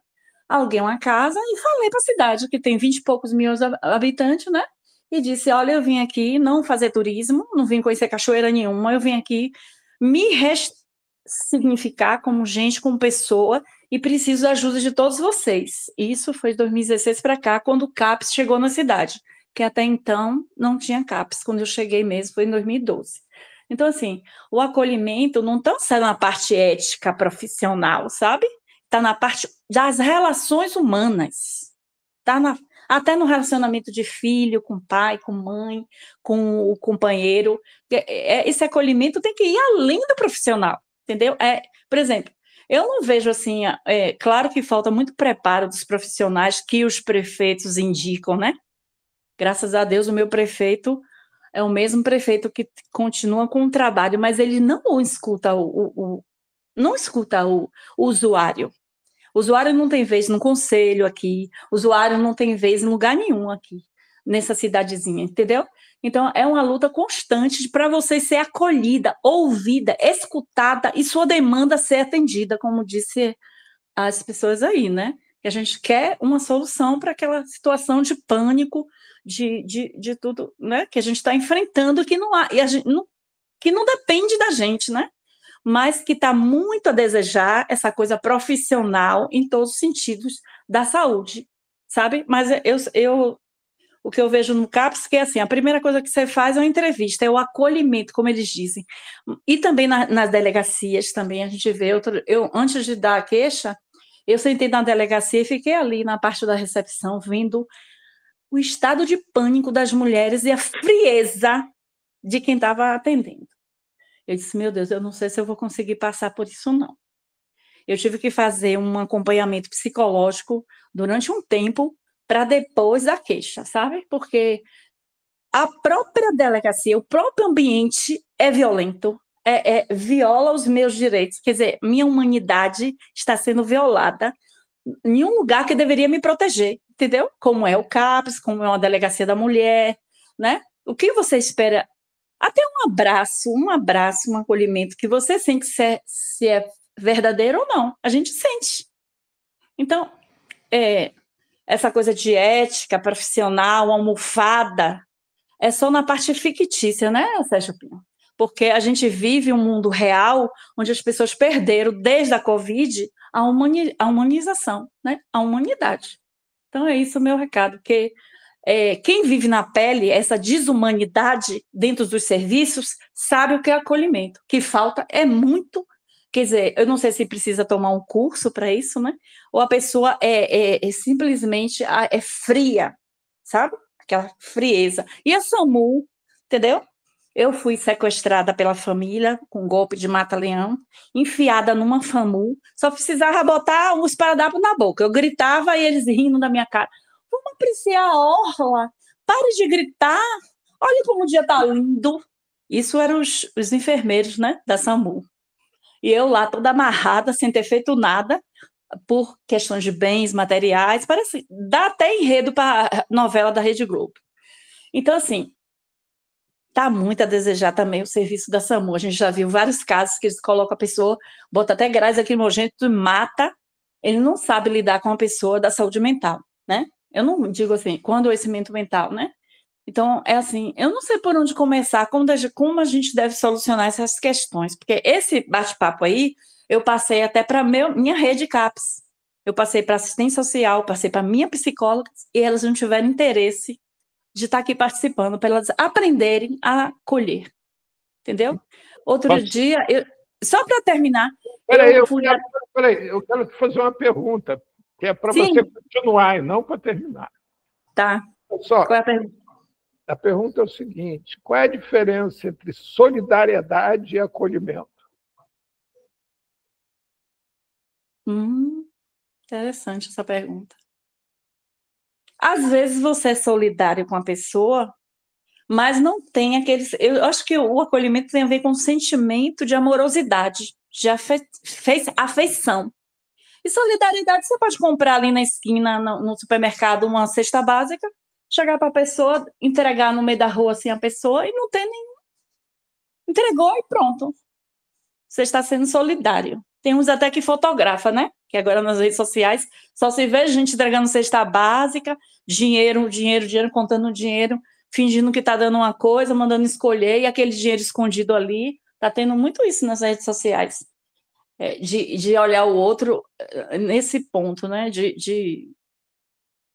aluguei uma casa e falei para a cidade, que tem 20 e poucos mil habitantes, né? E disse, olha, eu vim aqui não fazer turismo, não vim conhecer cachoeira nenhuma, eu vim aqui me ressignificar como gente, como pessoa, e preciso da ajuda de todos vocês. Isso foi de 2016 para cá, quando o CAPES chegou na cidade, que até então não tinha CAPES, quando eu cheguei mesmo foi em 2012. Então, assim, o acolhimento não está só na parte ética, profissional, sabe? Está na parte das relações humanas. Está até no relacionamento de filho, com pai, com mãe, com o companheiro. Esse acolhimento tem que ir além do profissional, entendeu? Por exemplo, eu não vejo assim, claro que falta muito preparo dos profissionais que os prefeitos indicam, né? Graças a Deus, o meu prefeito é o mesmo prefeito que continua com o trabalho, mas ele não escuta não escuta o usuário. O usuário não tem vez no conselho aqui, o usuário não tem vez em lugar nenhum aqui, nessa cidadezinha, entendeu? Então, é uma luta constante para você ser acolhida, ouvida, escutada e sua demanda ser atendida, como disse as pessoas aí, né? Que a gente quer uma solução para aquela situação de pânico, de tudo, né? Que a gente está enfrentando, que não há, que não depende da gente, né? Mas que está muito a desejar essa coisa profissional em todos os sentidos da saúde, sabe? Mas o que eu vejo no CAPES, que é assim, a primeira coisa que você faz é uma entrevista, é o acolhimento, como eles dizem. E também nas delegacias, também a gente vê, eu antes de dar a queixa, eu sentei na delegacia e fiquei ali na parte da recepção, vendo o estado de pânico das mulheres e a frieza de quem estava atendendo. Eu disse, meu Deus, eu não sei se eu vou conseguir passar por isso, não. Eu tive que fazer um acompanhamento psicológico durante um tempo para depois da queixa, sabe? Porque a própria delegacia, o próprio ambiente é violento, viola os meus direitos, quer dizer, minha humanidade está sendo violada em um lugar que deveria me proteger, entendeu? Como é o CAPES, como é uma delegacia da mulher, né? O que você espera? Até um abraço, um acolhimento que você sente se é verdadeiro ou não. A gente sente. Então, essa coisa de ética profissional, almofada, é só na parte fictícia, né, Sérgio Pinho? Porque a gente vive um mundo real onde as pessoas perderam, desde a Covid, a humanização, né? A humanidade. Então, é isso o meu recado, que quem vive na pele essa desumanidade dentro dos serviços sabe o que é acolhimento. O que falta é muito, quer dizer, eu não sei se precisa tomar um curso para isso, né? Ou a pessoa simplesmente fria, sabe? Aquela frieza. E a SAMU, entendeu? Eu fui sequestrada pela família com golpe de mata-leão, enfiada numa FAMU, só precisava botar um esparadrapo na boca. Eu gritava e eles rindo da minha cara. Vamos apreciar a orla, pare de gritar, olha como o dia está lindo. Isso eram os enfermeiros, né, da SAMU. E eu lá toda amarrada, sem ter feito nada, por questões de bens materiais, parece, dá até enredo para a novela da Rede Globo. Então, assim, está muito a desejar também o serviço da SAMU. A gente já viu vários casos que eles colocam a pessoa, bota até gás lacrimogêneo e mata, ele não sabe lidar com a pessoa da saúde mental, né? Eu não digo assim, com adoecimento mental, né? Então, é assim, eu não sei por onde começar, como a gente deve solucionar essas questões, porque esse bate-papo aí, eu passei até para minha rede CAPES, eu passei para assistência social, passei para minha psicóloga, e elas não tiveram interesse de estar aqui participando, para elas aprenderem a acolher, entendeu? Outro dia, só para terminar... Peraí, eu quero te fazer uma pergunta, que é para você continuar e não para terminar. Tá. Só, qual é a pergunta? A pergunta é o seguinte: qual é a diferença entre solidariedade e acolhimento? Interessante essa pergunta. Às vezes você é solidário com a pessoa, mas não tem aqueles. Eu acho que o acolhimento tem a ver com um sentimento de amorosidade, de afeição. E solidariedade, você pode comprar ali na esquina, no supermercado, uma cesta básica, chegar para a pessoa, entregar no meio da rua assim a pessoa e não ter nenhum. Entregou e pronto. Você está sendo solidário. Tem uns até que fotografa, né? Que agora nas redes sociais só se vê gente entregando cesta básica, dinheiro, contando dinheiro, fingindo que está dando uma coisa, mandando escolher, e aquele dinheiro escondido ali. Está tendo muito isso nas redes sociais. De olhar o outro nesse ponto, né?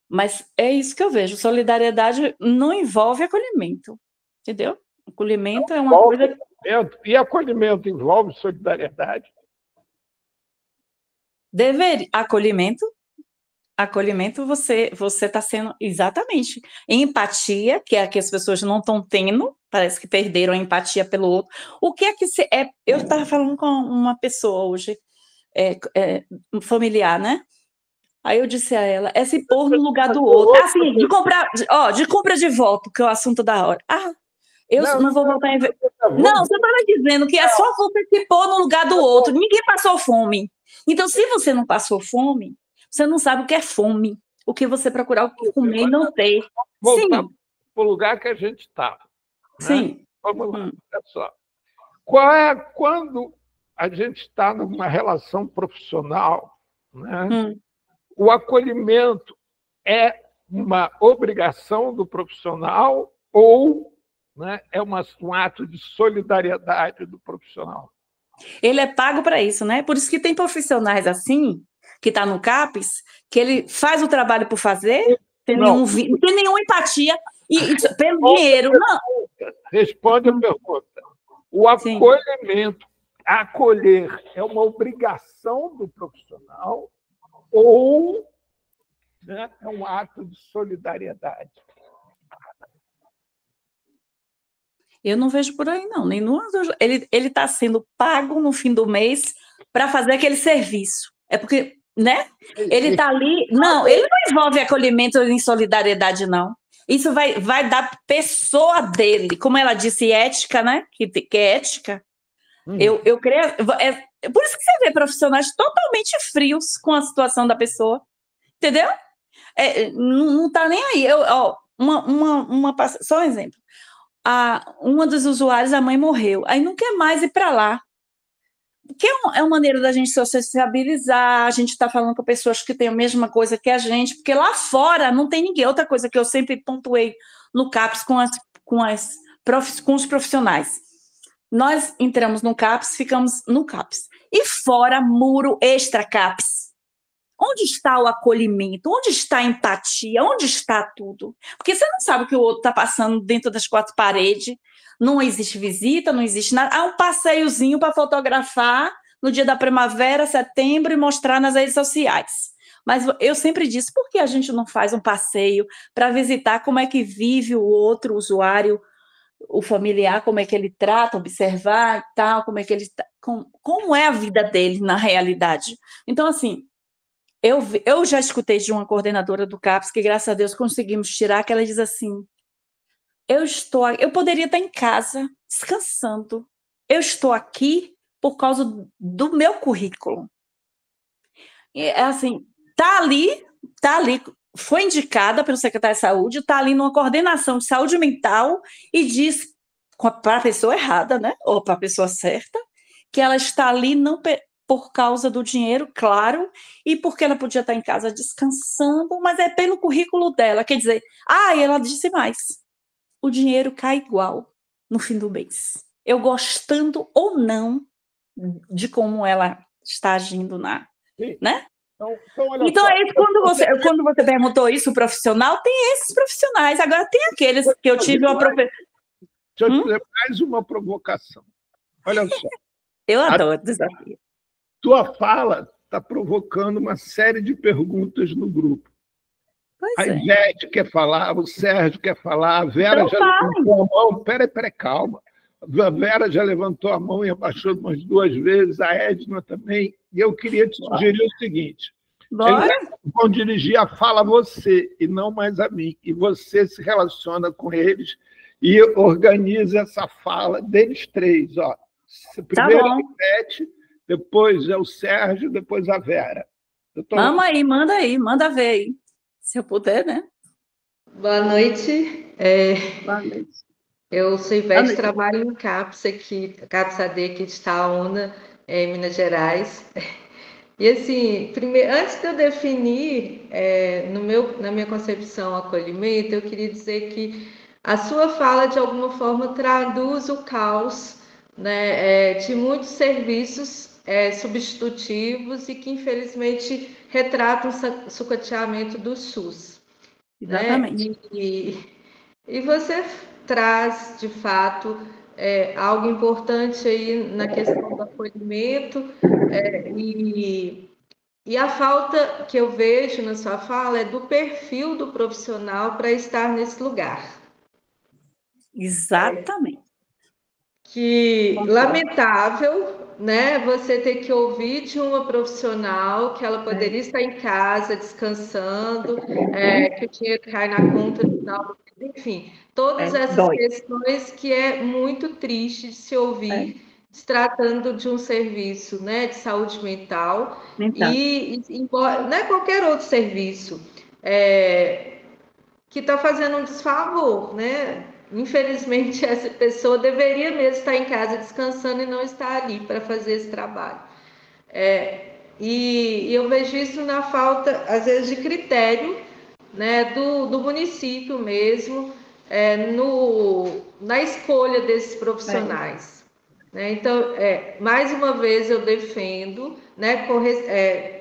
Mas é isso que eu vejo. Solidariedade não envolve acolhimento, entendeu? Acolhimento é uma coisa... E acolhimento envolve solidariedade? Acolhimento você está sendo exatamente. Empatia, que é a que as pessoas não estão tendo, parece que perderam a empatia pelo outro. O que é que eu estava falando com uma pessoa hoje, familiar, né? Aí eu disse a ela, é se pôr no lugar do outro. Assim, de compra de voto, que é o assunto da hora. Eu não vou voltar em... Não, você estava dizendo que é só você se pôr no lugar do outro. Ninguém passou fome. Então, se você não passou fome, você não sabe o que é fome. O que você procurar o que comer e não ter. Voltar para o lugar que a gente está. Né? Sim. Vamos lá, olha só. Quando a gente está numa relação profissional, né? O acolhimento é uma obrigação do profissional ou, né, é um ato de solidariedade do profissional? Ele é pago para isso, né? Por isso que tem profissionais assim, que está no CAPES, que ele faz o trabalho por fazer, não tem nenhuma empatia, e pelo dinheiro. Não. Responde a pergunta. O acolhimento, acolher, é uma obrigação do profissional ou, né, é um ato de solidariedade? Eu não vejo por aí, não. Ele está sendo pago no fim do mês para fazer aquele serviço. É porque, né? Ele está ali... Não, ele não envolve acolhimento nem solidariedade, não. Isso vai dar pessoa dele. Como ela disse, ética, né? Que é ética. Eu creio... por isso que você vê profissionais totalmente frios com a situação da pessoa. Entendeu? Não está nem aí. Só um exemplo. Uma dos usuários, a mãe morreu. Aí não quer mais ir para lá. Que é uma maneira da gente sociabilizar, a gente está falando com pessoas que têm a mesma coisa que a gente, porque lá fora não tem ninguém. Outra coisa que eu sempre pontuei no CAPES com os profissionais. Nós entramos no CAPES, ficamos no CAPES. E fora, muro extra CAPES. Onde está o acolhimento? Onde está a empatia? Onde está tudo? Porque você não sabe o que o outro está passando dentro das quatro paredes. Não existe visita, não existe nada. Há um passeiozinho para fotografar no dia da primavera, setembro, e mostrar nas redes sociais. Mas eu sempre disse, por que a gente não faz um passeio para visitar como é que vive o outro usuário, o familiar, como é que ele trata, observar e tal, como é que ele como é a vida dele na realidade. Então, assim, eu já escutei de uma coordenadora do CAPES que, graças a Deus, conseguimos tirar, que ela diz assim, eu poderia estar em casa, descansando. Eu estou aqui por causa do meu currículo. E, assim, tá ali, foi indicada pelo secretário de saúde, está ali numa coordenação de saúde mental e diz para a pessoa errada, né, ou para a pessoa certa, que ela está ali não por causa do dinheiro, claro, e porque ela podia estar em casa descansando, mas é pelo currículo dela. Quer dizer, ela disse mais, o dinheiro cai igual no fim do mês. Eu gostando ou não de como ela está agindo né? Então é isso, quando você perguntou isso, o profissional, tem esses profissionais. Agora tem aqueles que eu tive uma professora... Deixa eu fazer mais uma provocação. Olha só. Eu adoro desafio. Tua fala está provocando uma série de perguntas no grupo. Pois A é. Ivete quer falar, o Sérgio quer falar, a Vera Então já falem. levantou a mão. Peraí, calma. A Vera já levantou a mão e abaixou umas 2 vezes, a Edna também. E eu queria te sugerir o seguinte: eles Bora? vão dirigir a fala a você e não mais a mim. E você se relaciona com eles e organiza essa fala deles 3. Ó. Tá Primeiro a bom. Ivete, depois é o Sérgio, depois a Vera. Vamos aí, manda ver aí. Se eu puder, né? Boa noite. Boa noite. Eu sou Boa Ivete, noite. trabalho em CAPS AD aqui de Itaúna, em Minas Gerais. E assim, primeiro, antes de eu definir na minha concepção acolhimento, eu queria dizer que a sua fala de alguma forma traduz o caos, né, de muitos serviços substitutivos e que infelizmente retratam o sucateamento do SUS. Exatamente. Né? E você traz, de fato, algo importante aí na questão do acolhimento e a falta que eu vejo na sua fala é do perfil do profissional para estar nesse lugar. Exatamente. Que lamentável, né? Você ter que ouvir de uma profissional que ela poderia estar em casa descansando, que o dinheiro cai na conta no final do mês, enfim, todas essas Dói. questões que é muito triste de se ouvir se tratando de um serviço, né, de saúde mental e não é qualquer outro serviço que está fazendo um desfavor, né? Infelizmente, essa pessoa deveria mesmo estar em casa descansando e não estar ali para fazer esse trabalho. E eu vejo isso na falta, às vezes, de critério, né, do município mesmo, na escolha desses profissionais. Né? Então, mais uma vez, eu defendo, né,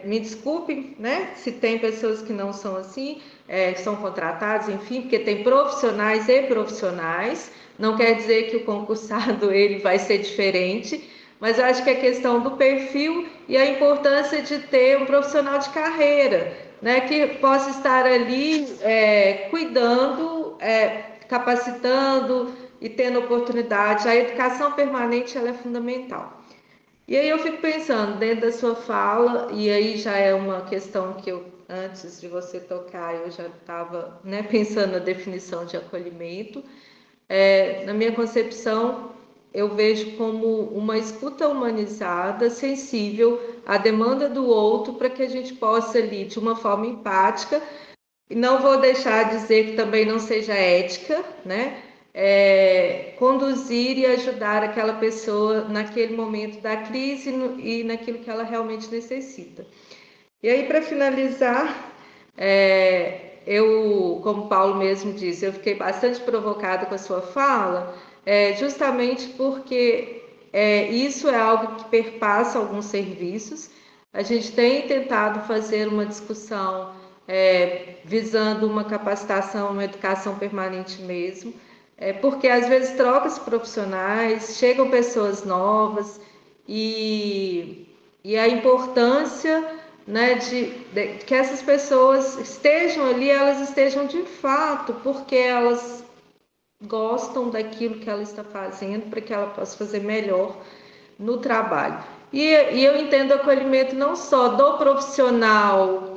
me desculpem, né, se tem pessoas que não são assim, que são contratados, enfim, porque tem profissionais e profissionais, não quer dizer que o concursado ele vai ser diferente, mas eu acho que a questão do perfil e a importância de ter um profissional de carreira, né, que possa estar ali cuidando, capacitando e tendo oportunidade. A educação permanente ela é fundamental. E aí eu fico pensando, dentro da sua fala, e aí já é uma questão que eu, antes de você tocar, eu já estava, né, pensando na definição de acolhimento. Na minha concepção, eu vejo como uma escuta humanizada, sensível à demanda do outro, para que a gente possa ali, de uma forma empática, e não vou deixar de dizer que também não seja ética, né? Conduzir e ajudar aquela pessoa naquele momento da crise e naquilo que ela realmente necessita. E aí, para finalizar, eu, como o Paulo mesmo disse, eu fiquei bastante provocada com a sua fala, justamente porque isso é algo que perpassa alguns serviços. A gente tem tentado fazer uma discussão visando uma capacitação, uma educação permanente mesmo, porque às vezes troca-se profissionais, chegam pessoas novas e a importância, né, de que essas pessoas estejam ali, elas estejam de fato, porque elas gostam daquilo que ela está fazendo, para que ela possa fazer melhor no trabalho. E eu entendo o acolhimento não só do profissional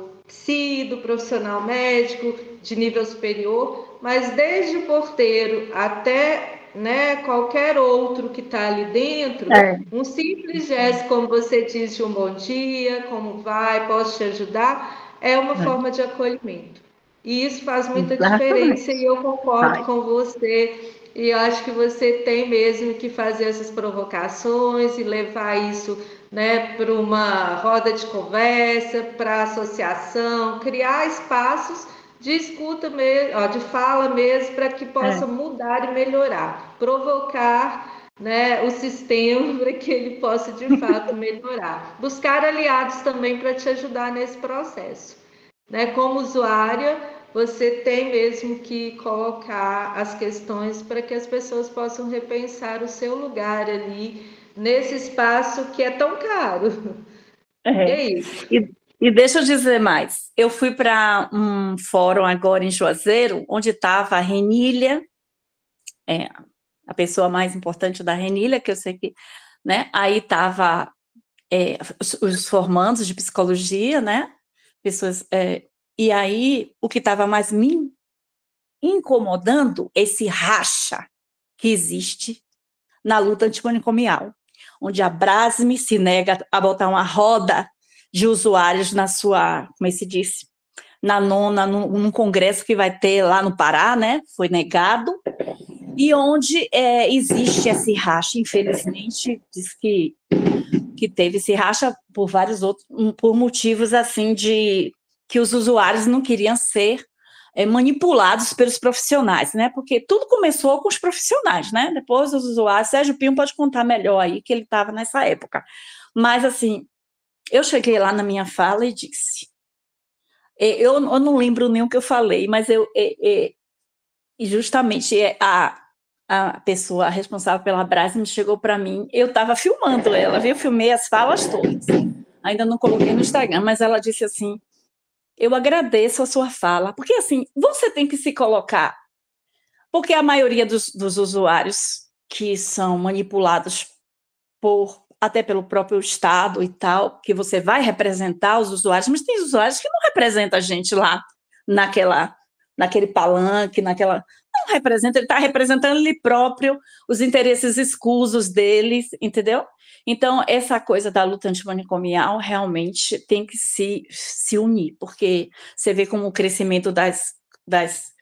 do profissional médico de nível superior, mas desde o porteiro até, né, qualquer outro que está ali dentro, um simples gesto, como você diz, de um bom dia, como vai, posso te ajudar, é uma forma de acolhimento. E isso faz muita diferença e eu concordo com você e acho que você tem mesmo que fazer essas provocações e levar isso, né, para uma roda de conversa, para associação, criar espaços de escuta mesmo, de fala mesmo, para que possa mudar e melhorar, provocar, né, o sistema para que ele possa de fato melhorar. Buscar aliados também para te ajudar nesse processo. Né? Como usuária, você tem mesmo que colocar as questões para que as pessoas possam repensar o seu lugar ali, nesse espaço que é tão caro. E é isso. E deixa eu dizer mais. Eu fui para um fórum agora em Juazeiro, onde estava a Renília, a pessoa mais importante da Renília, que eu sei que, né? Aí estava os formandos de psicologia, né? Pessoas, e aí o que estava mais me incomodando, esse racha que existe na luta antimanicomial, onde a Brasme se nega a botar uma roda de usuários na sua, como é que se disse, num congresso que vai ter lá no Pará, né? Foi negado, e onde existe esse racha, infelizmente, diz que teve esse racha por vários outros, por motivos assim de que os usuários não queriam ser manipulados pelos profissionais, né? Porque tudo começou com os profissionais, né? Depois os usuários, Sérgio Pinho pode contar melhor aí, que ele estava nessa época. Mas, assim, eu cheguei lá na minha fala e disse, eu não lembro nem o que eu falei, mas justamente a pessoa responsável pela Brasme chegou para mim, eu estava filmando ela, viu? Eu filmei as falas todas, ainda não coloquei no Instagram, mas ela disse assim, eu agradeço a sua fala, porque assim, você tem que se colocar, porque a maioria dos usuários que são manipulados até pelo próprio Estado e tal, que você vai representar os usuários, mas tem usuários que não representam a gente lá naquele palanque, não representa, ele está representando ele próprio, os interesses escusos deles, entendeu? Então, essa coisa da luta antimanicomial realmente tem que se unir, porque você vê como o crescimento das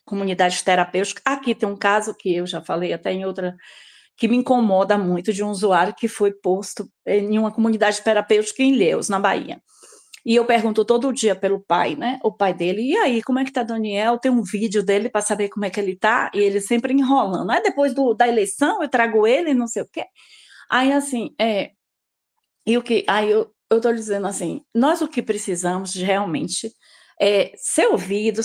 comunidades terapêuticas. Aqui tem um caso que eu já falei até em outra, que me incomoda muito, de um usuário que foi posto em uma comunidade terapêutica em Ilhéus, na Bahia. E eu pergunto todo dia pelo pai, né? O pai dele, e aí, como é que tá Daniel? Tem um vídeo dele para saber como é que ele tá, e ele sempre enrolando. Aí depois da eleição eu trago ele, não sei o quê. Aí, assim, aí eu estou dizendo assim, nós o que precisamos realmente é ser ouvido,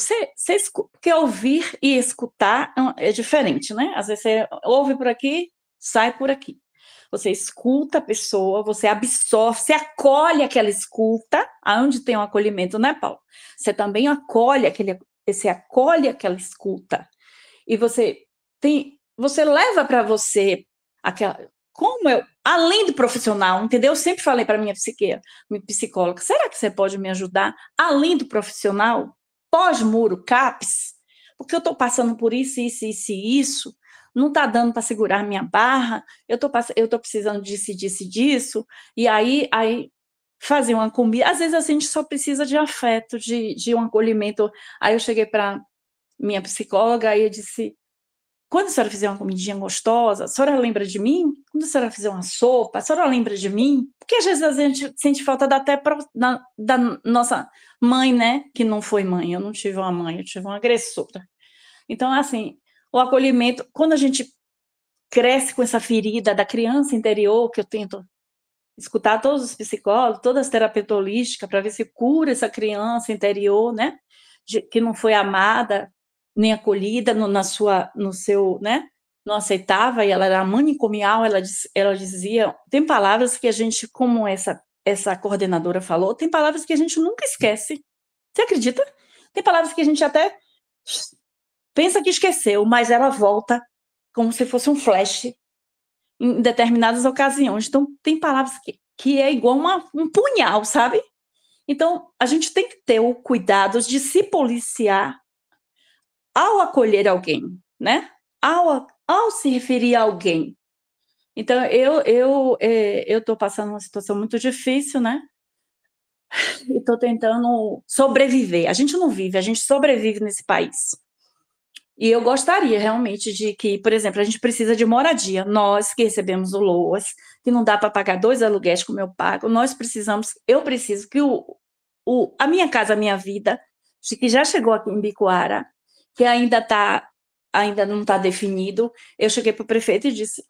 porque ouvir e escutar é diferente, né? Às vezes você ouve por aqui, sai por aqui. Você escuta a pessoa, você absorve, você acolhe aquela escuta, aonde tem um acolhimento, né, Paulo? Você também acolhe aquela escuta. E você leva para você aquela, além do profissional, entendeu? Eu sempre falei para minha psicóloga, será que você pode me ajudar além do profissional, pós-muro, CAPS? Porque eu estou passando por isso, isso, não está dando para segurar minha barra, eu estou precisando disso, e aí fazer uma comida, às vezes a gente só precisa de afeto, de um acolhimento. Aí eu cheguei para minha psicóloga e eu disse, quando a senhora fizer uma comidinha gostosa, a senhora lembra de mim? Quando a senhora fizer uma sopa, a senhora lembra de mim? Porque às vezes a gente sente falta da nossa mãe, né? Que não foi mãe, eu não tive uma mãe, eu tive uma agressora. Então, assim, o acolhimento, quando a gente cresce com essa ferida da criança interior, que eu tento escutar todos os psicólogos, todas as terapeutas holísticas, para ver se cura essa criança interior, né? Que não foi amada, nem acolhida no seu, né? Não aceitava, e ela era manicomial, ela dizia, tem palavras que a gente, como essa coordenadora falou, tem palavras que a gente nunca esquece. Você acredita? Tem palavras que a gente até pensa que esqueceu, mas ela volta como se fosse um flash em determinadas ocasiões. Então, tem palavras que é igual um punhal, sabe? Então, a gente tem que ter o cuidado de se policiar ao acolher alguém, né? Ao se referir a alguém. Então, eu estou passando uma situação muito difícil, né? E estou tentando sobreviver. A gente não vive, a gente sobrevive nesse país. E eu gostaria realmente de que, por exemplo, a gente precisa de moradia. Nós que recebemos o LOAS, que não dá para pagar 2 aluguéis como eu pago, eu preciso que a minha casa, a minha vida, que já chegou aqui em Bicoara, que ainda não está definido, eu cheguei para o prefeito e disse,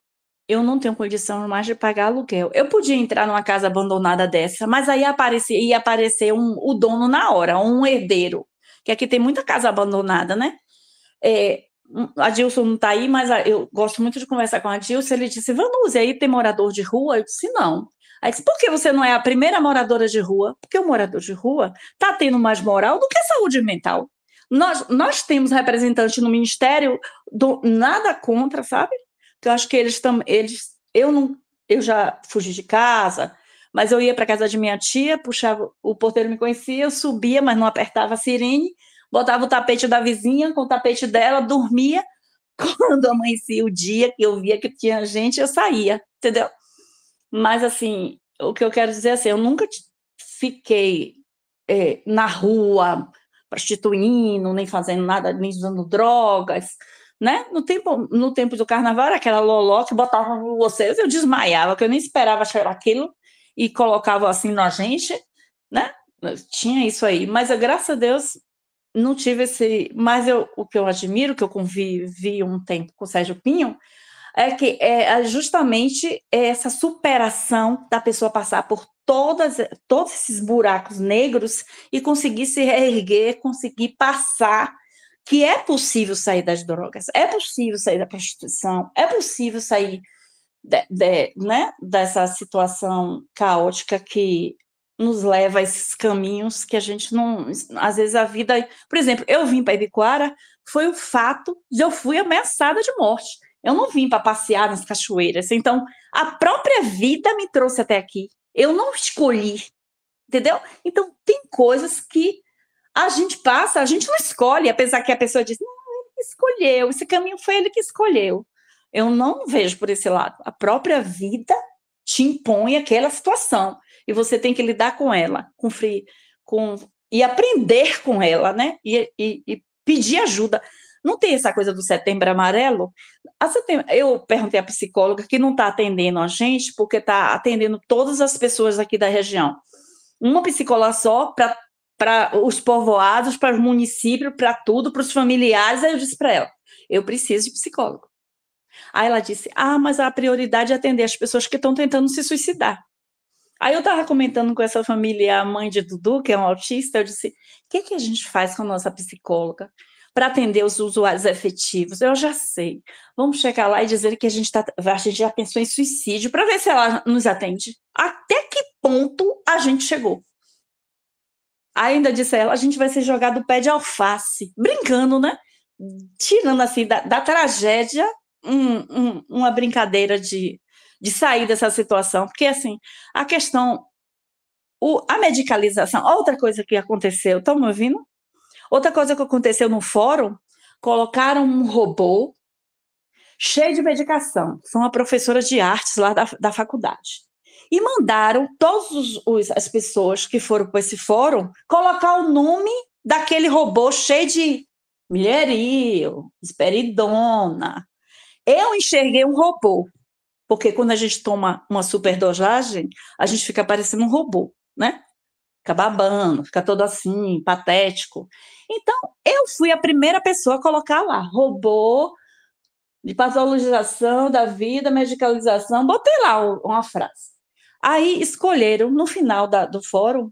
eu não tenho condição mais de pagar aluguel. Eu podia entrar numa casa abandonada dessa, mas aí ia aparecer o dono na hora, um herdeiro, que aqui tem muita casa abandonada, né? A Dilson não está aí, mas eu gosto muito de conversar com a Dilson. Ele disse, Vanusa, aí tem morador de rua? Eu disse, não. Aí disse, por que você não é a primeira moradora de rua? Porque o morador de rua está tendo mais moral do que saúde mental. Nós temos representante no Ministério, nada contra, sabe? Que eu acho que eu já fugi de casa, mas eu ia para casa de minha tia, puxava, o porteiro me conhecia, eu subia, mas não apertava a sirene, botava o tapete da vizinha com o tapete dela, dormia. Quando amanhecia o dia que eu via que tinha gente, eu saía, entendeu? Mas, assim, o que eu quero dizer é assim, eu nunca fiquei na rua prostituindo, nem fazendo nada, nem usando drogas, né? No tempo do carnaval, era aquela loló que botava em vocês, eu desmaiava, que eu nem esperava cheirar aquilo, e colocava assim na gente, né? Tinha isso aí, mas graças a Deus não tive esse... Mas o que eu admiro, que eu convivi um tempo com o Sérgio Pinho, é que é justamente essa superação da pessoa passar por todos esses buracos negros e conseguir se reerguer, conseguir passar, que é possível sair das drogas, é possível sair da prostituição, é possível sair né, dessa situação caótica que nos leva a esses caminhos que a gente não... Às vezes a vida... Por exemplo, eu vim para Ibicoara, foi o fato de eu fui ameaçada de morte. Eu não vim para passear nas cachoeiras. Então, a própria vida me trouxe até aqui. Eu não escolhi, entendeu? Então, tem coisas que a gente passa, a gente não escolhe, apesar que a pessoa diz, não, ele escolheu, esse caminho foi ele que escolheu. Eu não vejo por esse lado. A própria vida te impõe aquela situação e você tem que lidar com ela, e aprender com ela, né? E pedir ajuda. Não tem essa coisa do Setembro Amarelo? Eu perguntei à psicóloga que não está atendendo a gente, porque está atendendo todas as pessoas aqui da região. Uma psicóloga só para os povoados, para os municípios, para tudo, para os familiares. Aí eu disse para ela, eu preciso de psicólogo. Aí ela disse, mas a prioridade é atender as pessoas que estão tentando se suicidar. Aí eu estava comentando com essa família, a mãe de Dudu, que é um autista, eu disse, o que a gente faz com a nossa psicóloga para atender os usuários efetivos? Eu já sei. Vamos chegar lá e dizer que a gente já pensou em suicídio para ver se ela nos atende. Até que ponto a gente chegou? Ainda disse a ela, a gente vai ser jogado pé de alface, brincando, né? Tirando assim da tragédia uma brincadeira de sair dessa situação, porque assim, a questão, a medicalização, outra coisa que aconteceu, estão me ouvindo? Outra coisa que aconteceu no fórum, colocaram um robô cheio de medicação, foi uma professora de artes lá da faculdade, e mandaram todas as pessoas que foram para esse fórum colocar o nome daquele robô cheio de milherio, esperidona. Eu enxerguei um robô, porque quando a gente toma uma superdosagem, a gente fica parecendo um robô, né? Fica babando, fica todo assim, patético. Então, eu fui a primeira pessoa a colocar lá, robô de patologização da vida, medicalização, botei lá uma frase. Aí escolheram, no final do fórum,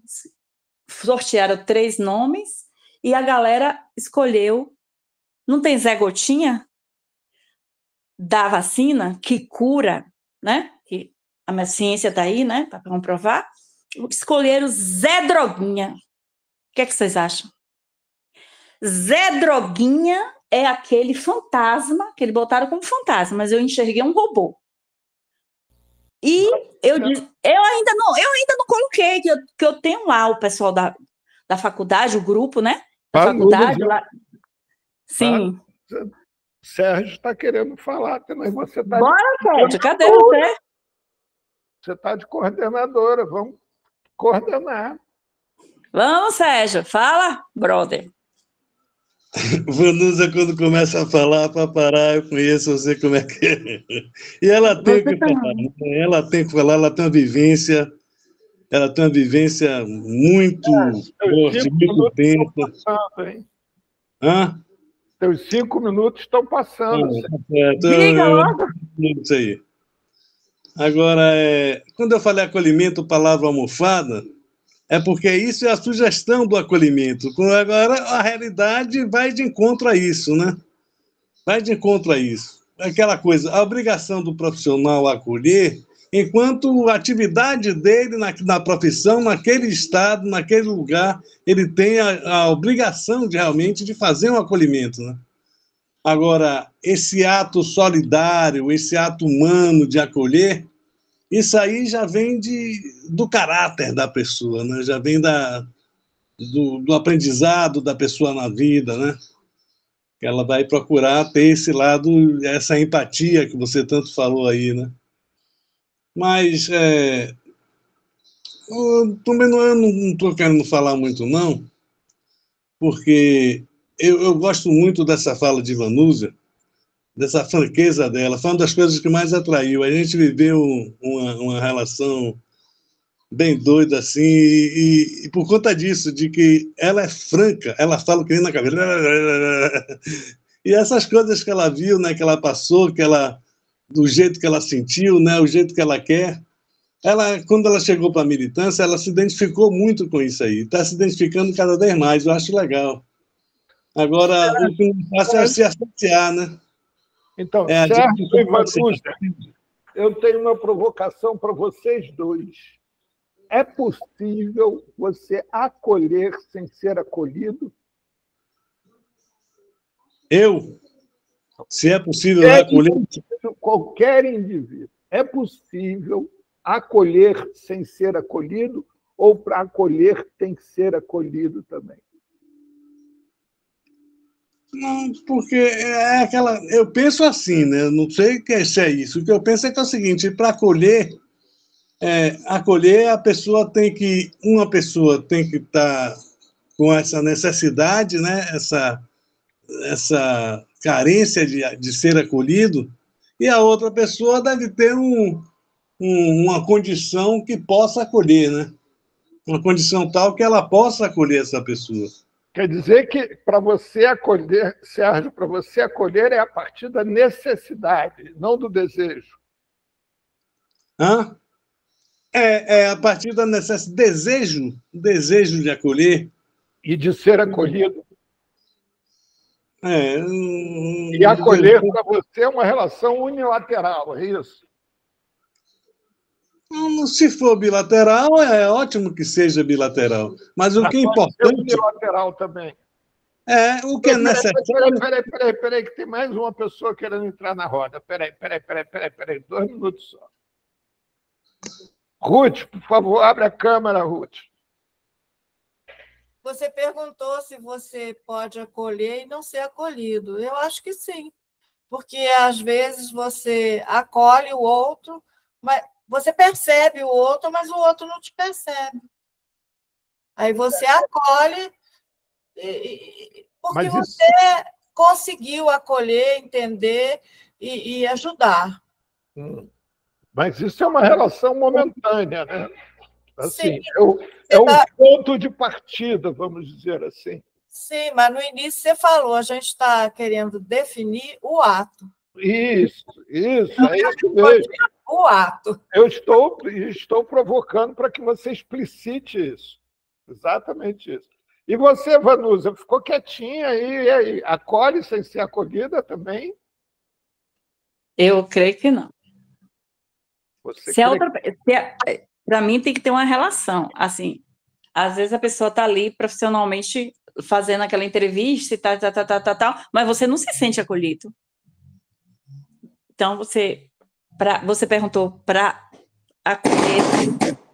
sortearam 3 nomes, e a galera escolheu, não tem Zé Gotinha? Da vacina que cura, né? Que a minha ciência está aí, né? Para comprovar. Escolheram Zé Droguinha. O que vocês acham? Zé Droguinha é aquele fantasma que eles botaram como fantasma, mas eu enxerguei um robô. E eu ainda não coloquei, que eu tenho lá o pessoal da faculdade, o grupo, né? Da faculdade lá. Sim. Sérgio está querendo falar, mas você está... Bora, Sérgio, cadê você? Você está de coordenadora, vamos coordenar. Vamos, Sérgio, fala, brother. Vanusa, quando começa a falar, para parar, eu conheço, eu sei como é que é. E ela tem que falar, né? Ela tem que falar, ela tem uma vivência muito forte, muito densa. Hã? Teus 5 minutos estão passando. Diga logo. Isso aí. Agora, quando eu falei acolhimento, palavra almofada, é porque isso é a sugestão do acolhimento. Agora, a realidade vai de encontro a isso, né? Vai de encontro a isso. Aquela coisa, a obrigação do profissional acolher enquanto a atividade dele na profissão, naquele estado, naquele lugar, ele tem a obrigação de realmente de fazer um acolhimento, né? Agora, esse ato solidário, esse ato humano de acolher, isso aí já vem do caráter da pessoa, né? Já vem do aprendizado da pessoa na vida, né? Ela vai procurar ter esse lado, essa empatia que você tanto falou aí, né? Mas eu também não estou querendo falar muito, não, porque eu gosto muito dessa fala de Vanusa, dessa franqueza dela. Foi uma das coisas que mais atraiu. A gente viveu uma relação bem doida, assim, e por conta disso, de que ela é franca, ela fala que nem na cabeça. E essas coisas que ela viu, né, que ela passou, do jeito que ela sentiu, né, o jeito que ela quer, quando ela chegou para a militância, ela se identificou muito com isso aí, está se identificando cada vez mais, eu acho legal. Agora, o que não fácil é se associar, né? Então, Sérgio e Vanusa, eu tenho uma provocação para vocês dois. É possível você acolher sem ser acolhido? Se é possível acolher... Qualquer indivíduo. É possível acolher sem ser acolhido ou para acolher tem que ser acolhido também? Não, porque eu penso assim, né? Eu não sei se é isso. O que eu penso é que é o seguinte, para acolher, uma pessoa tem que estar com essa necessidade, né? Essa carência de ser acolhido, e a outra pessoa deve ter uma condição que possa acolher, né? Uma condição tal que ela possa acolher essa pessoa. Quer dizer que para você acolher, Sérgio, para você acolher é a partir da necessidade, não do desejo. É a partir da necessidade, desejo de acolher. E de ser acolhido. E acolher para você é uma relação unilateral, é isso? Se for bilateral, é ótimo que seja bilateral. Mas o que é importante... unilateral também. O que é necessário... Peraí, que tem mais uma pessoa querendo entrar na roda. Peraí, 2 minutos só. Ruth, por favor, abre a câmera, Ruth. Você perguntou se você pode acolher e não ser acolhido. Eu acho que sim, porque às vezes você acolhe o outro, mas você percebe o outro, mas o outro não te percebe. Aí você acolhe porque você conseguiu acolher, entender e ajudar. Mas isso é uma relação momentânea, né? Assim, Sim. É um ponto de partida, vamos dizer assim. Sim, mas no início você falou, a gente está querendo definir o ato. Isso, é isso mesmo. O ato. Eu estou provocando para que você explicite isso. Exatamente isso. E você, Vanusa, ficou quietinha e aí? Acolhe sem ser acolhida também? Eu creio que não. Para mim tem que ter uma relação. Assim, às vezes a pessoa está ali profissionalmente fazendo aquela entrevista e tal, mas você não se sente acolhido. Então, você perguntou para acolher,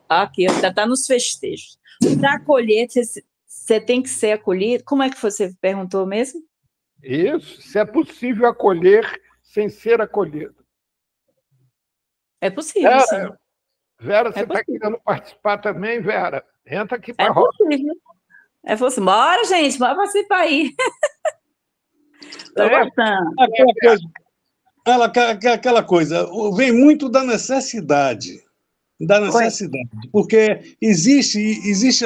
aqui, está nos festejos. Para acolher, você tem que ser acolhido. Como é que você perguntou mesmo? Isso, se é possível acolher sem ser acolhido. É possível, sim. Vera, você está querendo participar também, Vera? Entra aqui para a roda. É possível. Bora, gente, bora participar aí. Estou gostando. Aquela coisa, vem muito da necessidade. Porque existe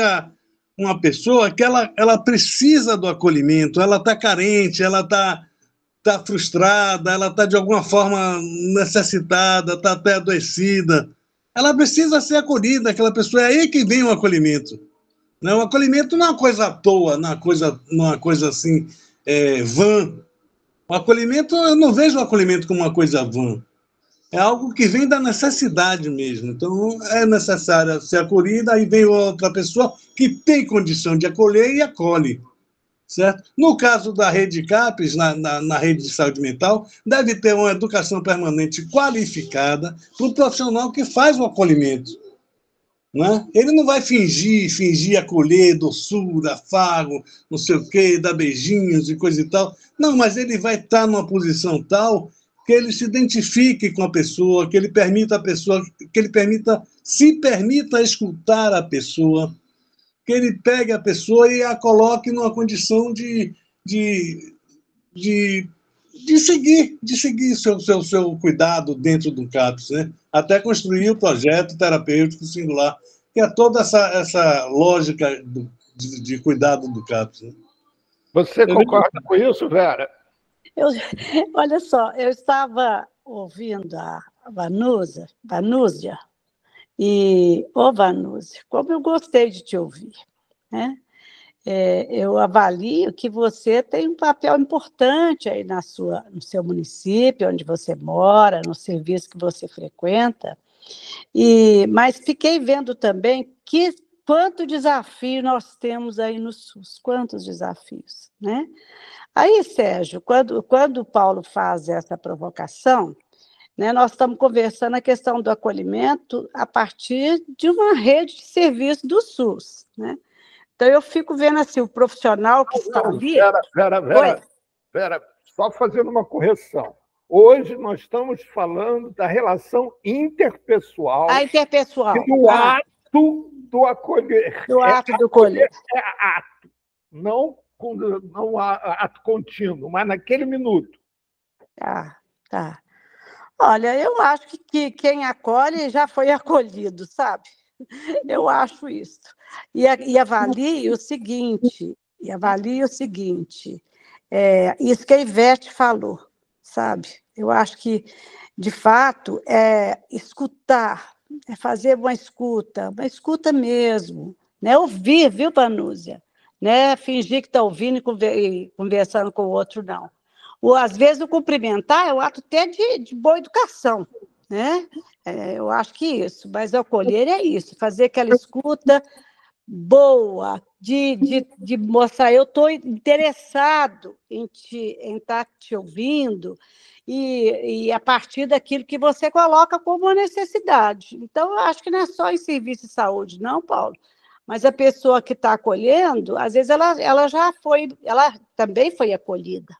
uma pessoa que ela precisa do acolhimento, ela está carente, ela está frustrada, ela está de alguma forma necessitada, está até adoecida. Ela precisa ser acolhida, aquela pessoa. É aí que vem o acolhimento. Né? O acolhimento não é uma coisa à toa, não é uma coisa assim, vã. O acolhimento, eu não vejo o acolhimento como uma coisa vã. É algo que vem da necessidade mesmo. Então, é necessário ser acolhida, aí vem outra pessoa que tem condição de acolher e acolhe. Certo? No caso da rede CAPES, na rede de saúde mental, deve ter uma educação permanente qualificada para o profissional que faz o acolhimento. Né? Ele não vai fingir acolher, doçura, afago, não sei o quê, dar beijinhos e coisa e tal. Não, mas ele vai estar numa posição tal que ele se identifique com a pessoa, que ele permita a pessoa, que ele se permita escutar a pessoa, que ele pegue a pessoa e a coloque numa condição de seguir seu cuidado dentro do CAPES, né? Até construir o projeto terapêutico singular, que é toda essa lógica de cuidado do CAPES. Né? Você concorda com isso, Vera? Olha só, eu estava ouvindo a Vanúzia, e, Vanúzia, como eu gostei de te ouvir, né? Eu avalio que você tem um papel importante aí no seu município, onde você mora, no serviço que você frequenta, mas fiquei vendo também quanto desafio nós temos aí no SUS, quantos desafios, né? Aí, Sérgio, quando o Paulo faz essa provocação, né, nós estamos conversando a questão do acolhimento a partir de uma rede de serviço do SUS, né? Então, eu fico vendo assim, o profissional que está ali... Vera, só fazendo uma correção. Hoje nós estamos falando da relação interpessoal. A interpessoal. E do ato do acolher. Do ato do acolher. É ato, não ato contínuo, mas naquele minuto. Tá. Olha, eu acho que quem acolhe já foi acolhido, sabe? Eu acho isso. E avalie o seguinte, isso que a Ivete falou, sabe? Eu acho que, de fato, escutar, fazer uma escuta mesmo, né? Ouvir, viu, Vanúzia? Né? Fingir que está ouvindo e conversando com o outro, não. Às vezes, o cumprimentar é o ato até de boa educação, né? Eu acho que isso, mas acolher é isso, fazer aquela escuta boa, de mostrar, eu estou interessado em estar te ouvindo, e a partir daquilo que você coloca como uma necessidade. Então, eu acho que não é só em serviço de saúde, não, Paulo, mas a pessoa que está acolhendo, às vezes ela também foi acolhida.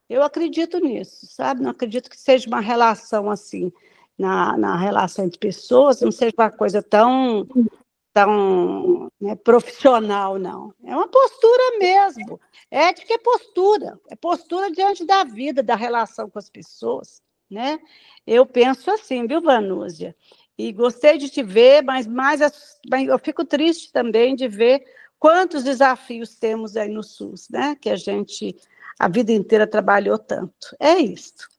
Eu acredito nisso, sabe? Não acredito que seja uma relação assim, na relação entre pessoas, não seja uma coisa tão né, profissional, não. É uma postura mesmo. Ética é postura diante da vida, da relação com as pessoas, né? Eu penso assim, viu, Vanúzia? E gostei de te ver, mas eu fico triste também de ver quantos desafios temos aí no SUS, né? Que a gente a vida inteira trabalhou tanto. É isso.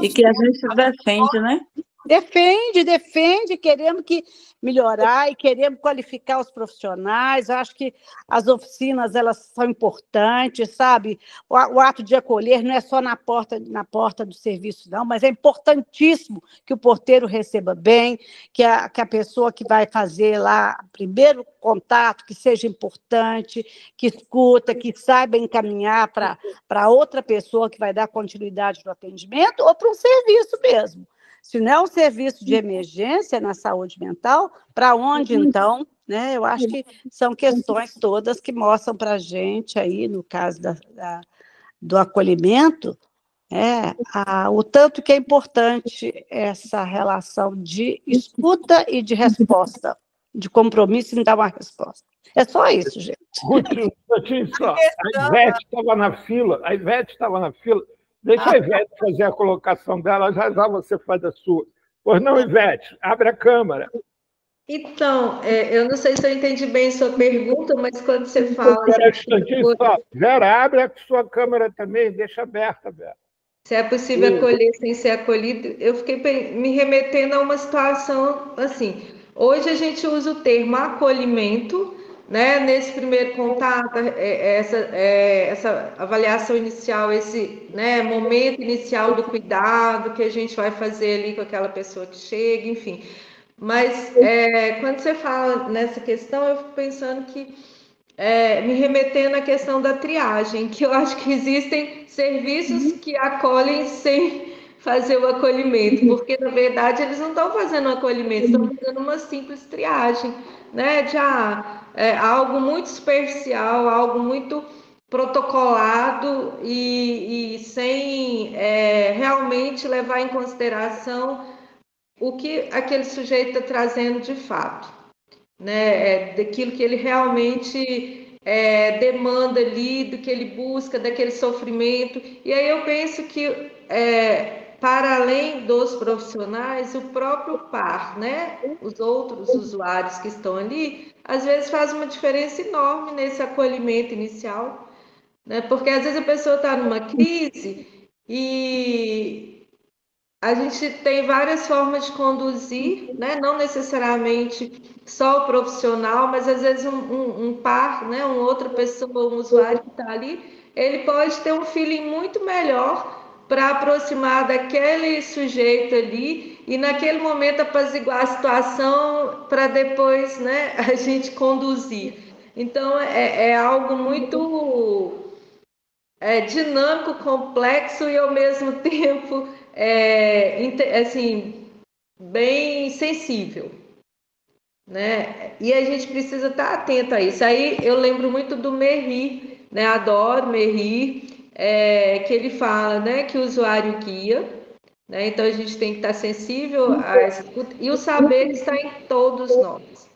E que a gente defende, né? Defende, queremos melhorar e queremos qualificar os profissionais. Eu acho que as oficinas elas são importantes, sabe? O ato de acolher não é só na porta do serviço, não, mas é importantíssimo que o porteiro receba bem, que a pessoa que vai fazer lá o primeiro contato, que seja importante, que escuta, que saiba encaminhar para outra pessoa que vai dar continuidade no atendimento ou para um serviço mesmo. Se não é um serviço de emergência na saúde mental, para onde então? Né? Eu acho que são questões todas que mostram para a gente, aí, no caso do acolhimento, o tanto que é importante essa relação de escuta e de resposta, de compromisso em dar uma resposta. É só isso, gente. Ruth, só. A Ivete estava na fila. Deixa a Ivete fazer a colocação dela, já você faz a sua. Pois não, Ivete, abre a câmera. Então, eu não sei se eu entendi bem sua pergunta, mas quando você fala... Vera, abre a sua câmera também, deixa aberta, Vera. Se é possível acolher sem ser acolhido, eu fiquei me remetendo a uma situação assim. Hoje a gente usa o termo acolhimento né, nesse primeiro contato, essa avaliação inicial, esse, né, momento inicial do cuidado que a gente vai fazer ali com aquela pessoa que chega, enfim. Mas quando você fala nessa questão, eu fico pensando que, me remetendo à questão da triagem, que eu acho que existem serviços que acolhem sem fazer o acolhimento, porque, na verdade, eles não estão fazendo o acolhimento, estão fazendo uma simples triagem, né, de algo muito superficial, algo muito protocolado e sem realmente levar em consideração o que aquele sujeito está trazendo de fato, né, daquilo que ele realmente demanda ali, do que ele busca, daquele sofrimento. E aí eu penso que, para além dos profissionais, o próprio par, né, os outros usuários que estão ali, às vezes faz uma diferença enorme nesse acolhimento inicial, né, porque às vezes a pessoa está numa crise e a gente tem várias formas de conduzir, né? Não necessariamente só o profissional, mas às vezes um par, né? Uma outra pessoa, um usuário que está ali, ele pode ter um feeling muito melhor para aproximar daquele sujeito ali e naquele momento apaziguar a situação para depois, né, a gente conduzir. Então é algo muito dinâmico, complexo e ao mesmo tempo assim, bem sensível, né? E a gente precisa estar atento a isso. Aí eu lembro muito do Merri, né? Adoro Merri, que ele fala, né, que o usuário guia, né? Então a gente tem que estar sensível a essa escuta, e o saber está em todos nós,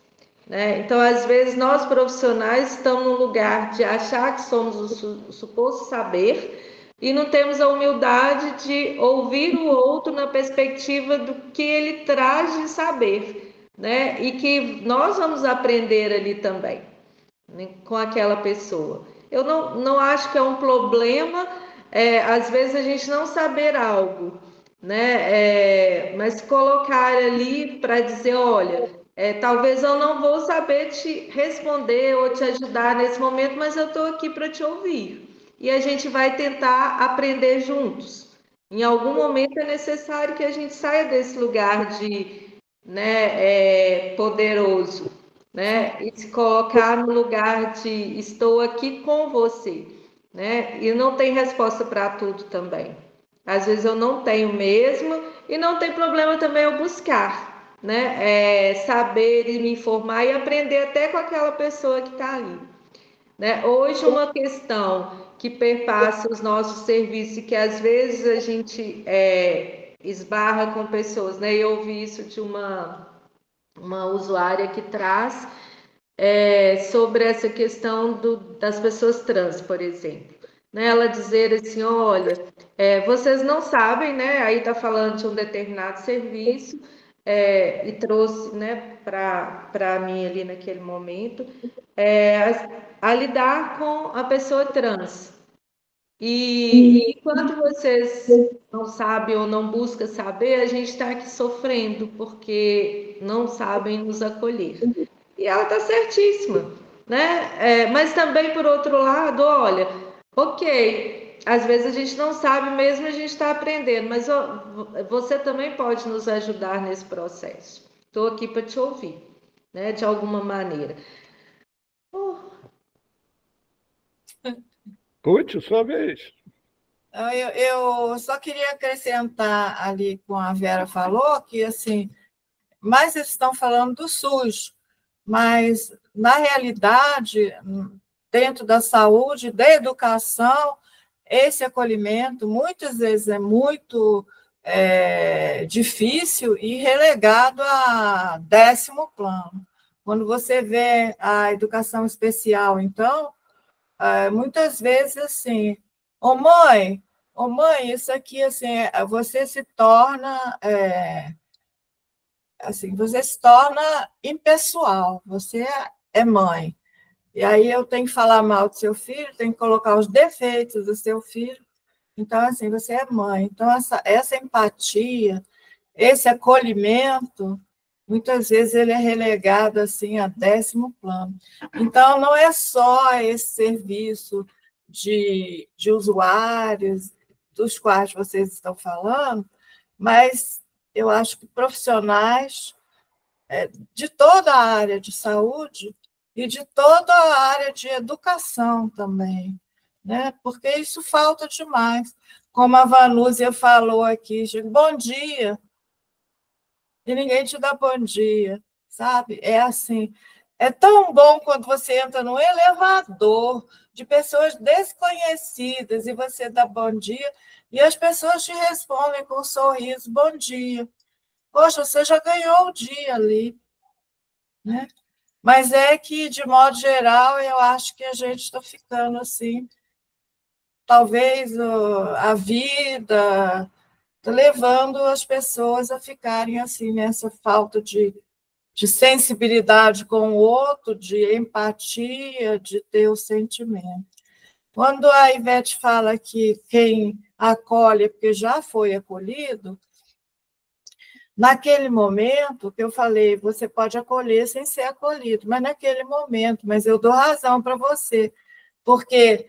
né? Então, às vezes, nós profissionais estamos no lugar de achar que somos o suposto saber e não temos a humildade de ouvir o outro na perspectiva do que ele traz de saber, né? E que nós vamos aprender ali também, né, com aquela pessoa. Eu não acho que é um problema, às vezes, a gente não saber algo, né? Mas colocar ali para dizer, olha, talvez eu não vou saber te responder ou te ajudar nesse momento, mas eu estou aqui para te ouvir. E a gente vai tentar aprender juntos. Em algum momento é necessário que a gente saia desse lugar de, né, poderoso, né, e se colocar no lugar de estou aqui com você, né? E não tem resposta para tudo também. Às vezes eu não tenho mesmo, e não tem problema também eu buscar, né? Saber e me informar e aprender até com aquela pessoa que está ali, né? Hoje, uma questão que perpassa os nossos serviços e que às vezes a gente esbarra com pessoas, né? Eu ouvi isso de uma usuária que traz sobre essa questão das pessoas trans, por exemplo. Né, ela dizer assim, olha, vocês não sabem, né? Aí está falando de um determinado serviço e trouxe, né, para mim ali naquele momento a lidar com a pessoa trans. E enquanto vocês não sabem ou não buscam saber, a gente está aqui sofrendo porque não sabem nos acolher. E ela está certíssima, né? Mas também, por outro lado, olha, ok, às vezes a gente não sabe mesmo, a gente está aprendendo, mas você também pode nos ajudar nesse processo. Estou aqui para te ouvir, né? De alguma maneira. Puxa, sua vez. Eu só queria acrescentar ali com a Vera falou que assim, mais eles estão falando do SUS, mas na realidade, dentro da saúde, da educação, esse acolhimento muitas vezes é muito difícil e relegado a 10º plano. Quando você vê a educação especial, então, muitas vezes assim, ô mãe, isso aqui assim, você se torna assim, você se torna impessoal, você é mãe. E aí eu tenho que falar mal do seu filho, tenho que colocar os defeitos do seu filho. Então, assim, você é mãe. Então, essa empatia, esse acolhimento, muitas vezes ele é relegado assim a 10º plano. Então, não é só esse serviço de usuários dos quais vocês estão falando, mas eu acho que profissionais de toda a área de saúde e de toda a área de educação também, né? Porque isso falta demais. Como a Vanúzia falou aqui, bom dia, e ninguém te dá bom dia, sabe? É assim, é tão bom quando você entra num elevador de pessoas desconhecidas e você dá bom dia, e as pessoas te respondem com um sorriso, bom dia. Poxa, você já ganhou o dia ali, né? Mas é que, de modo geral, eu acho que a gente está ficando assim, talvez a vida está levando as pessoas a ficarem assim, nessa falta de sensibilidade com o outro, de empatia, de ter o sentimento. Quando a Ivete fala que quem acolhe é porque já foi acolhido, naquele momento que eu falei, você pode acolher sem ser acolhido, mas naquele momento, mas eu dou razão para você, porque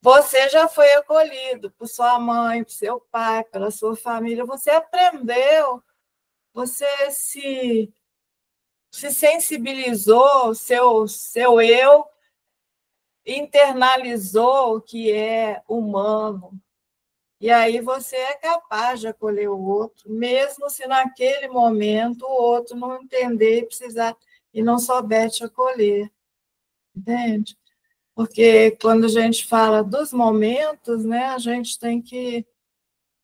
você já foi acolhido por sua mãe, por seu pai, pela sua família, você aprendeu, você se sensibilizou, seu eu internalizou o que é humano. E aí você é capaz de acolher o outro, mesmo se naquele momento o outro não entender e precisar e não souber te acolher. Entende? Porque quando a gente fala dos momentos, né, a gente tem que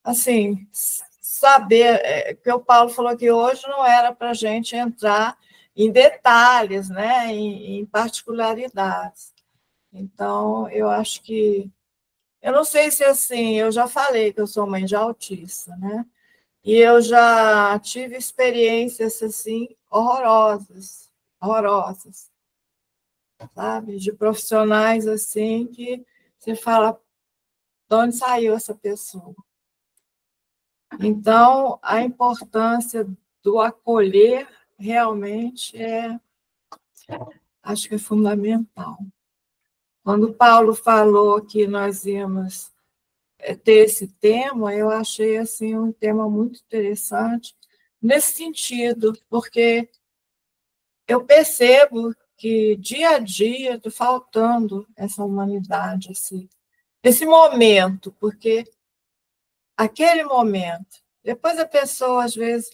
assim, saber que o Paulo falou que hoje não era para a gente entrar em detalhes, né, em particularidades. Então, eu acho que... Eu não sei se, assim, eu já falei que eu sou mãe de autista, né? E eu já tive experiências, assim, horrorosas, sabe? De profissionais, assim, que você fala, de onde saiu essa pessoa? Então, a importância do acolher realmente acho que é fundamental. Quando o Paulo falou que nós íamos ter esse tema, eu achei assim, um tema muito interessante, nesse sentido, porque eu percebo que, dia a dia, está faltando essa humanidade, esse momento, porque aquele momento, depois a pessoa, às vezes,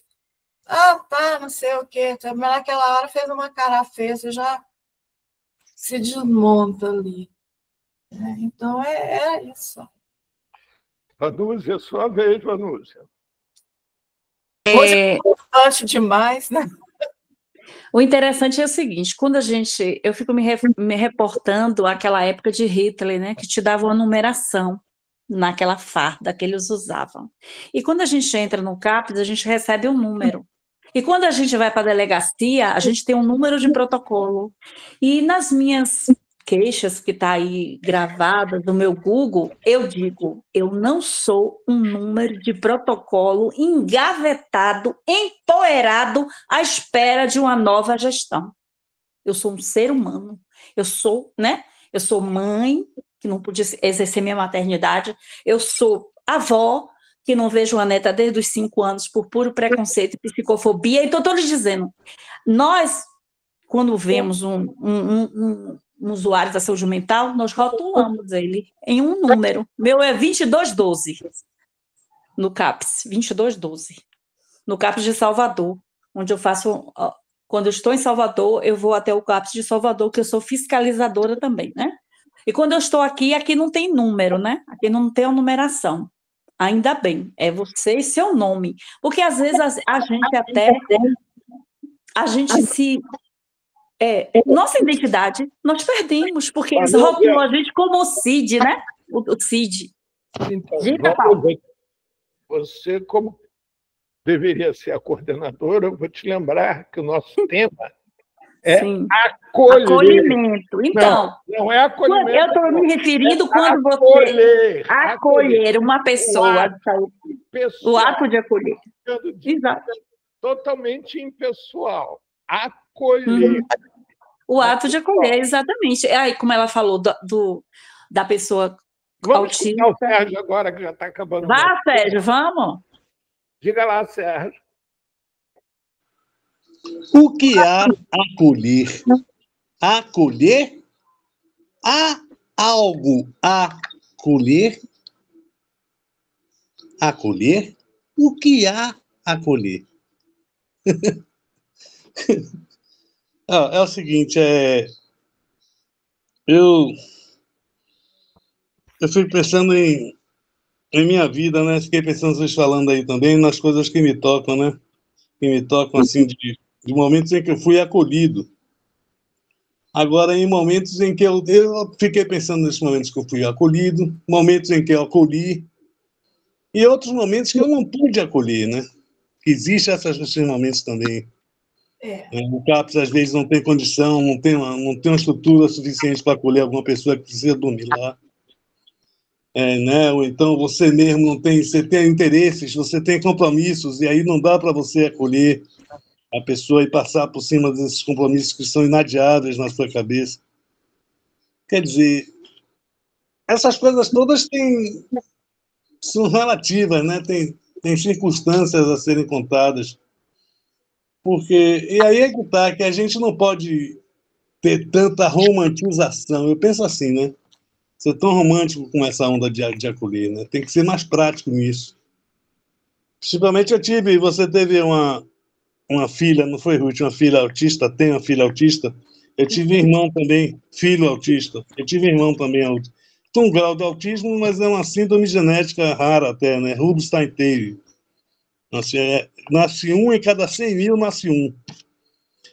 tá, não sei o quê, mas naquela hora fez uma cara feia, você já se desmonta ali. Então, é isso. Vanúzia, sua vez, Vanúzia. Hoje é importante demais, né? O interessante é o seguinte, eu fico me reportando àquela época de Hitler, né, que te dava uma numeração naquela farda que eles usavam. E quando a gente entra no CAPS, a gente recebe um número. E quando a gente vai para a delegacia, a gente tem um número de protocolo. E nas minhas queixas que está aí gravadas no meu Google, eu digo, eu não sou um número de protocolo engavetado, empoeirado à espera de uma nova gestão. Eu sou um ser humano, eu sou mãe, que não podia exercer minha maternidade, eu sou avó, que não vejo uma neta desde os 5 anos por puro preconceito e psicofobia. Então, estou lhes dizendo, nós, quando vemos um usuário da saúde mental, nós rotulamos ele em um número. Meu é 2212, no CAPS, 2212. No CAPS de Salvador, onde eu faço... Quando eu estou em Salvador, eu vou até o CAPS de Salvador, que eu sou fiscalizadora também, né? E quando eu estou aqui não tem número, né? Aqui não tem a numeração. Ainda bem, é você e seu nome. Porque, às vezes, a gente se... nossa identidade, nós perdemos, porque eles rotulam a gente como o CID, né? O CID. Então, vamos, você, como deveria ser a coordenadora, eu vou te lembrar que o nosso tema é acolhimento. Então, não é acolhimento. Eu estou me referindo quando você acolher uma pessoa, o ato de acolher. Exato. totalmente impessoal. Acolher. O ato de acolher, exatamente. Aí, como ela falou da pessoa Vamos autista. escutar o Sérgio agora, que já está acabando. Vá, Sérgio, vamos. Diga lá, Sérgio. O que há acolher? Acolher? Há algo a acolher? Acolher? O que há acolher? É o seguinte, eu fico pensando em minha vida, né? Fiquei pensando, vocês falando aí também, nas coisas que me tocam, né? Que me tocam, assim, de momentos em que eu fui acolhido. Agora, em momentos em que eu fiquei pensando nesses momentos que eu fui acolhido, momentos em que eu acolhi, e outros momentos que eu não pude acolher, né? Que existem esses momentos também. O CAPS, às vezes, não tem condição, não tem uma estrutura suficiente para acolher alguma pessoa que precisa dormir lá. Né? Ou então você mesmo não tem, você tem interesses, você tem compromissos, e aí não dá para você acolher a pessoa e passar por cima desses compromissos que são inadiáveis na sua cabeça. Quer dizer, essas coisas todas são relativas, né? Tem circunstâncias a serem contadas. E aí é que está, que a gente não pode ter tanta romantização. Eu penso assim, né? Ser tão romântico com essa onda de acolher, né? Tem que ser mais prático nisso. Principalmente você teve uma filha, não foi, Ruth? Uma filha autista, tem uma filha autista. Eu tive irmão também, filho autista. Eu tive irmão também autista. Tem um grau de autismo, mas é uma síndrome genética rara até, né? Rubinstein-Teve. Nasce um em cada 100 mil, nasce um.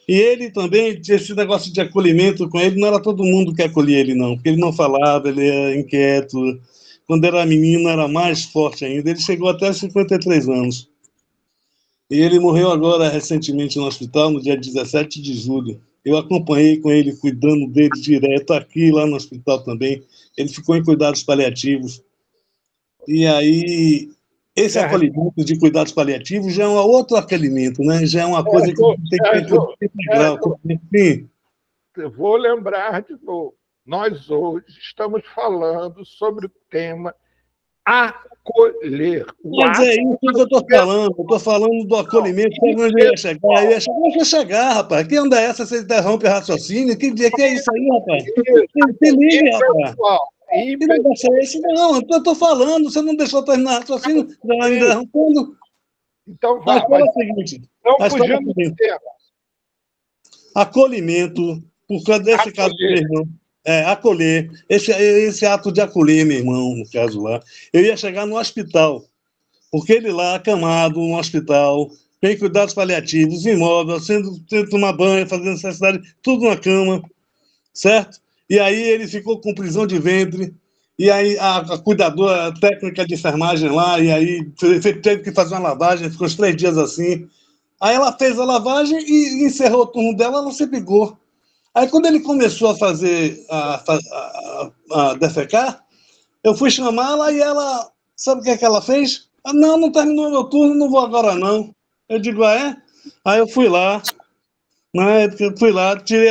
E ele também, esse negócio de acolhimento com ele, não era todo mundo que acolhia ele, não. Porque ele não falava, ele era inquieto. Quando era menino, era mais forte ainda. Ele chegou até aos 53 anos. E ele morreu agora, recentemente, no hospital, no dia 17 de julho. Eu acompanhei com ele, cuidando dele direto, aqui, lá no hospital também. Ele ficou em cuidados paliativos. E aí, esse acolhimento de cuidados paliativos já é um outro acolhimento, né? Já é uma coisa que tem que ter integral. Sim. Eu vou lembrar de novo. Nós hoje estamos falando sobre o tema acolher. Mas é isso que eu estou falando. Eu estou falando do acolhimento. Onde eu ia chegar? Onde eu chegar, rapaz? Que onda é essa? Você interrompe o raciocínio? Que é isso aí, rapaz? Se liga, rapaz. Que negócio é esse? Não, eu estou falando. Você não deixou terminar o raciocínio? Já vai me interrompendo? Então vai. Mas é o seguinte. Acolhimento, por causa desse caso do meu irmão. Acolher, esse ato de acolher, meu irmão, no caso lá. Eu ia chegar no hospital, porque ele lá, acamado no hospital, tem cuidados paliativos, imóvel, sendo tomar banho, fazendo necessidade, tudo na cama, certo? E aí ele ficou com prisão de ventre, e aí a cuidadora, a técnica de enfermagem lá, e aí teve que fazer uma lavagem, ficou uns 3 dias assim. Aí ela fez a lavagem e encerrou o turno dela, ela se pegou. Aí, quando ele começou a fazer, a defecar, eu fui chamá-la e ela, sabe o que é que ela fez? Não terminou meu turno, não vou agora não. Eu digo, é? Aí eu fui lá, né? Tirei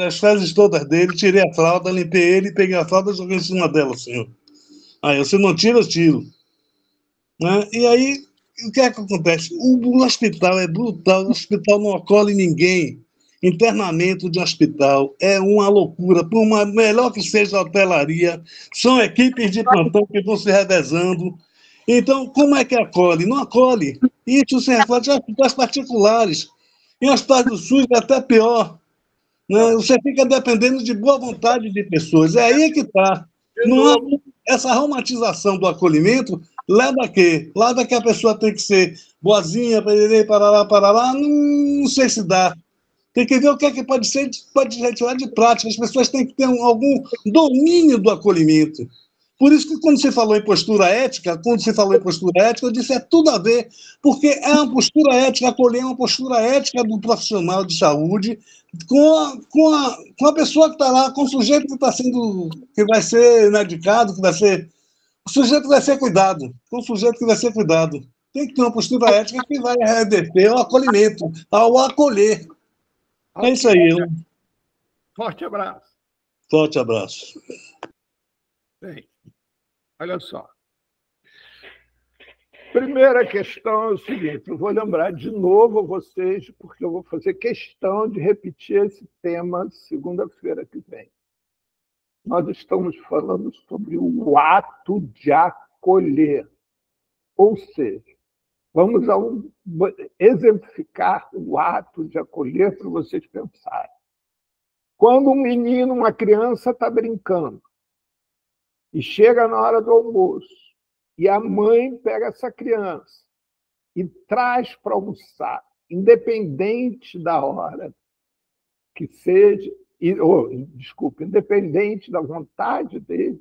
as fezes todas dele, tirei a fralda, limpei ele, peguei a fralda e joguei em cima dela, senhor. Aí, você não tira, eu tiro. Né? E aí, o que é que acontece? O hospital é brutal, o hospital não acolhe ninguém. Internamento de hospital é uma loucura, por melhor que seja a hotelaria, são equipes de plantão que vão se revezando. Então, como é que acolhe? Não acolhe. Isso se reflete em hospitais particulares. Em hospitais do SUS é até pior. Né? Você fica dependendo de boa vontade de pessoas. É aí que está. Essa romantização do acolhimento leva a quê? Leva que a pessoa tem que ser boazinha, parará, não sei se dá. Tem que ver o que é que pode ser de prática. As pessoas têm que ter algum domínio do acolhimento. Por isso que quando você falou em postura ética, eu disse é tudo a ver, porque é uma postura ética, acolher é uma postura ética do profissional de saúde com a pessoa que está lá, com o sujeito que vai ser medicado, o sujeito que vai ser cuidado, com o sujeito que vai ser cuidado. Tem que ter uma postura ética que vai reverter ao acolhimento, ao acolher. É isso aí. Forte abraço. Forte abraço. Bem, olha só. Primeira questão é o seguinte, eu vou lembrar de novo a vocês, porque eu vou fazer questão de repetir esse tema segunda-feira que vem. Nós estamos falando sobre o ato de acolher, ou seja, vamos exemplificar o ato de acolher para vocês pensarem. Quando um menino, uma criança está brincando e chega na hora do almoço, e a mãe pega essa criança e traz para almoçar, independente da hora que seja, independente da vontade dele,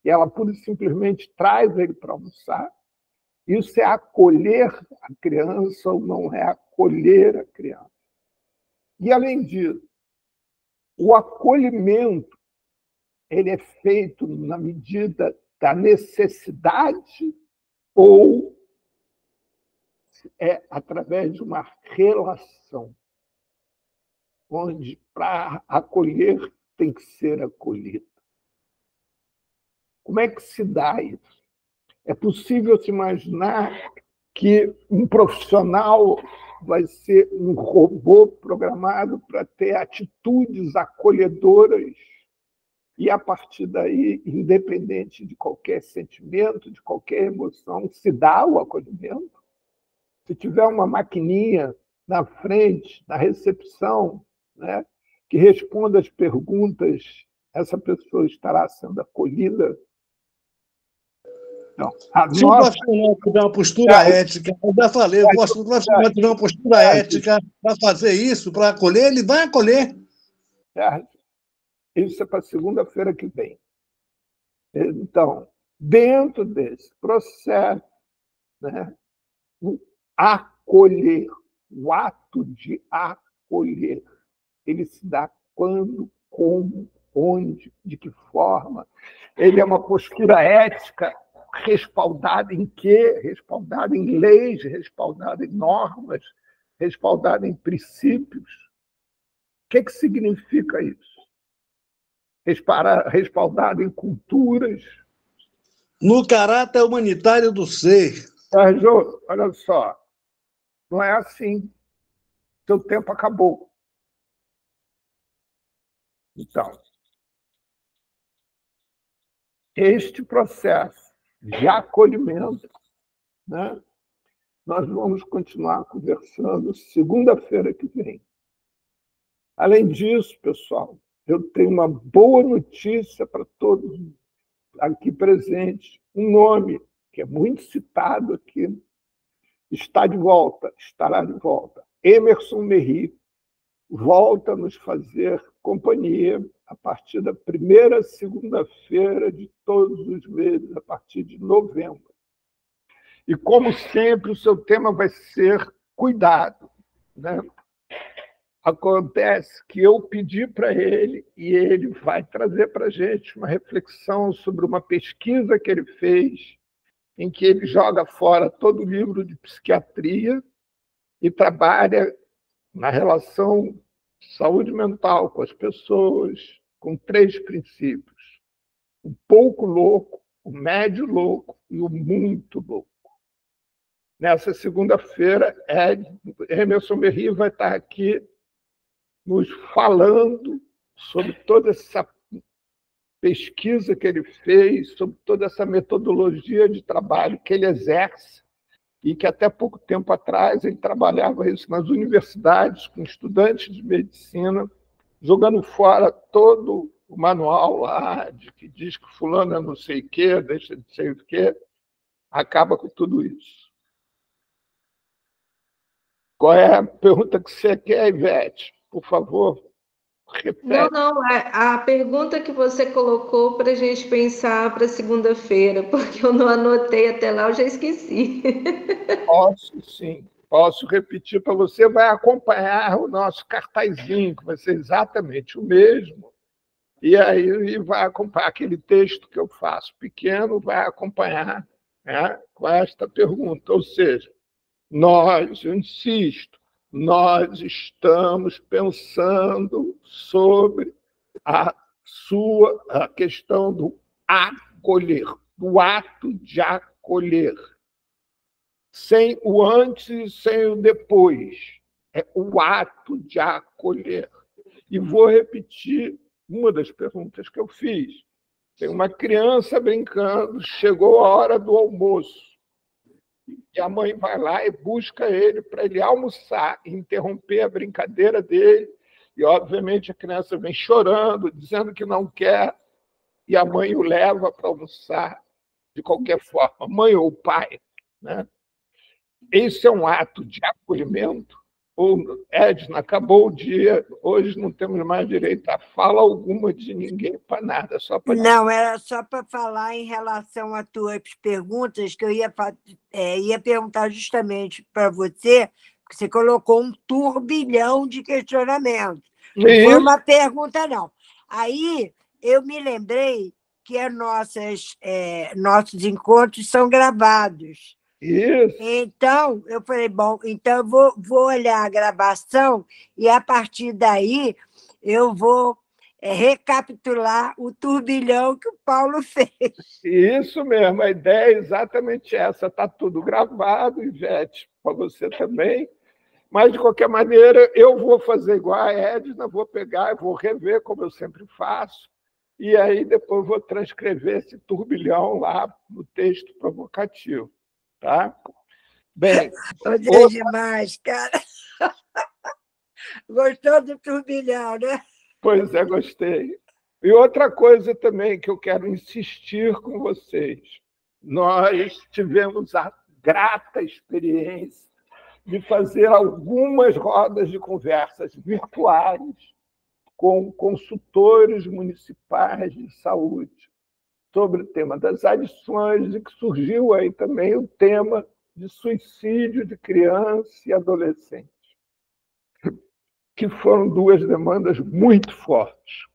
e ela pura e simplesmente traz ele para almoçar, isso é acolher a criança ou não é acolher a criança? E, além disso, o acolhimento ele é feito na medida da necessidade ou é através de uma relação, onde, para acolher, tem que ser acolhido. Como é que se dá isso? É possível se imaginar que um profissional vai ser um robô programado para ter atitudes acolhedoras e, a partir daí, independente de qualquer sentimento, de qualquer emoção, se dá o acolhimento? Se tiver uma maquininha na frente, na recepção, né, que responda as perguntas, essa pessoa estará sendo acolhida? Não. Se o profissional tiver uma postura ética, eu já falei, o profissional tiver uma postura ética para fazer isso, para acolher, ele vai acolher. Isso é para segunda-feira que vem. Então, dentro desse processo, né, o acolher, o ato de acolher, ele se dá quando, como, onde, de que forma. Ele é uma postura ética respaldada em quê? Respaldada em leis, respaldada em normas, respaldada em princípios. O que significa isso? Respaldado em culturas. No caráter humanitário do ser. Sérgio, olha só, não é assim. Seu tempo acabou. Então, este processo de acolhimento, né, nós vamos continuar conversando segunda-feira que vem. Além disso, pessoal, eu tenho uma boa notícia para todos aqui presentes. Um nome que é muito citado aqui está de volta, estará de volta. Emerson Merri volta a nos fazer companhia a partir da primeira segunda-feira de todos os meses, a partir de novembro. E, como sempre, o seu tema vai ser cuidado, né? Acontece que eu pedi para ele e ele vai trazer para a gente uma reflexão sobre uma pesquisa que ele fez, em que ele joga fora todo o livro de psiquiatria e trabalha na relação saúde mental com as pessoas com 3 princípios: o pouco louco, o médio louco e o muito louco. Nessa segunda-feira, Emerson Merri vai estar aqui nos falando sobre toda essa pesquisa que ele fez, sobre toda essa metodologia de trabalho que ele exerce e que até pouco tempo atrás ele trabalhava isso nas universidades com estudantes de medicina, jogando fora todo o manual lá de que diz que fulano é não sei o quê, deixa de sei o quê, acaba com tudo isso. Qual é a pergunta que você quer, Ivete? Por favor, repete. Não, a pergunta que você colocou para a gente pensar para segunda-feira, porque eu não anotei até lá, eu já esqueci. Posso, sim. Posso repetir para você, vai acompanhar o nosso cartazinho, que vai ser exatamente o mesmo, e aí vai acompanhar aquele texto que eu faço pequeno, vai acompanhar né, com esta pergunta. Ou seja, nós, eu insisto, nós estamos pensando sobre a questão do acolher, do ato de acolher, sem o antes e sem o depois. É o ato de acolher. E vou repetir uma das perguntas que eu fiz. Tem uma criança brincando, chegou a hora do almoço, e a mãe vai lá e busca ele para ele almoçar, interromper a brincadeira dele, e, obviamente, a criança vem chorando, dizendo que não quer, e a mãe o leva para almoçar de qualquer forma, mãe ou pai, né? Esse é um ato de acolhimento? Ou, Edna, acabou o dia, hoje não temos mais direito a fala alguma de ninguém para nada, só para... Não, era só para falar em relação às tuas perguntas, que eu ia perguntar justamente para você, porque você colocou um turbilhão de questionamentos. Não foi uma pergunta, não. Aí eu me lembrei que nossos encontros são gravados. Isso. Então, eu falei, bom, então eu vou olhar a gravação e, a partir daí, eu vou recapitular o turbilhão que o Paulo fez. Isso mesmo, a ideia é exatamente essa. Está tudo gravado, Ivete, para você também. Mas, de qualquer maneira, eu vou fazer igual a Edna, vou pegar, vou rever, como eu sempre faço, e aí depois vou transcrever esse turbilhão lá no texto provocativo. Tá? Bem, é demais, cara. Gostou do turbilhão, né? Pois é, gostei. E outra coisa também que eu quero insistir com vocês. Nós tivemos a grata experiência de fazer algumas rodas de conversas virtuais com consultores municipais de saúde sobre o tema das adições, e que surgiu aí também o tema de suicídio de criança e adolescente, que foram duas demandas muito fortes.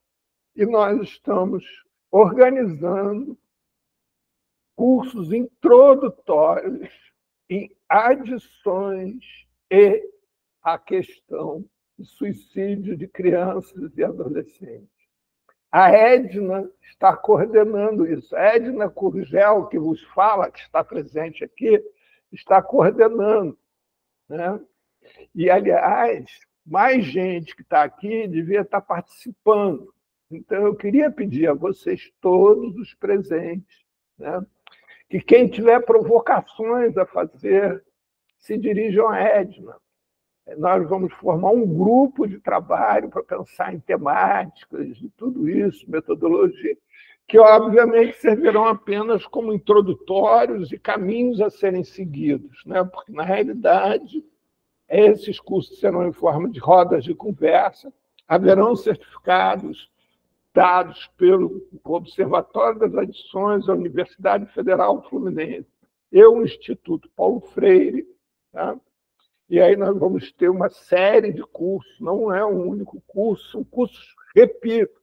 E nós estamos organizando cursos introdutórios em adições e a questão do suicídio de crianças e adolescentes. A Edna está coordenando isso. A Edna Curgel, que vos fala, que está presente aqui, está coordenando, né? E, aliás, mais gente que está aqui devia estar participando. Então, eu queria pedir a vocês todos os presentes, né, que quem tiver provocações a fazer, se dirijam a Edna. Nós vamos formar um grupo de trabalho para pensar em temáticas de tudo isso, metodologia, que, obviamente, servirão apenas como introdutórios e caminhos a serem seguidos, né? Porque, na realidade, esses cursos serão em forma de rodas de conversa, haverão certificados dados pelo Observatório das Adições da Universidade Federal Fluminense e o Instituto Paulo Freire, tá? E aí nós vamos ter uma série de cursos, não é um único curso, são cursos, repito,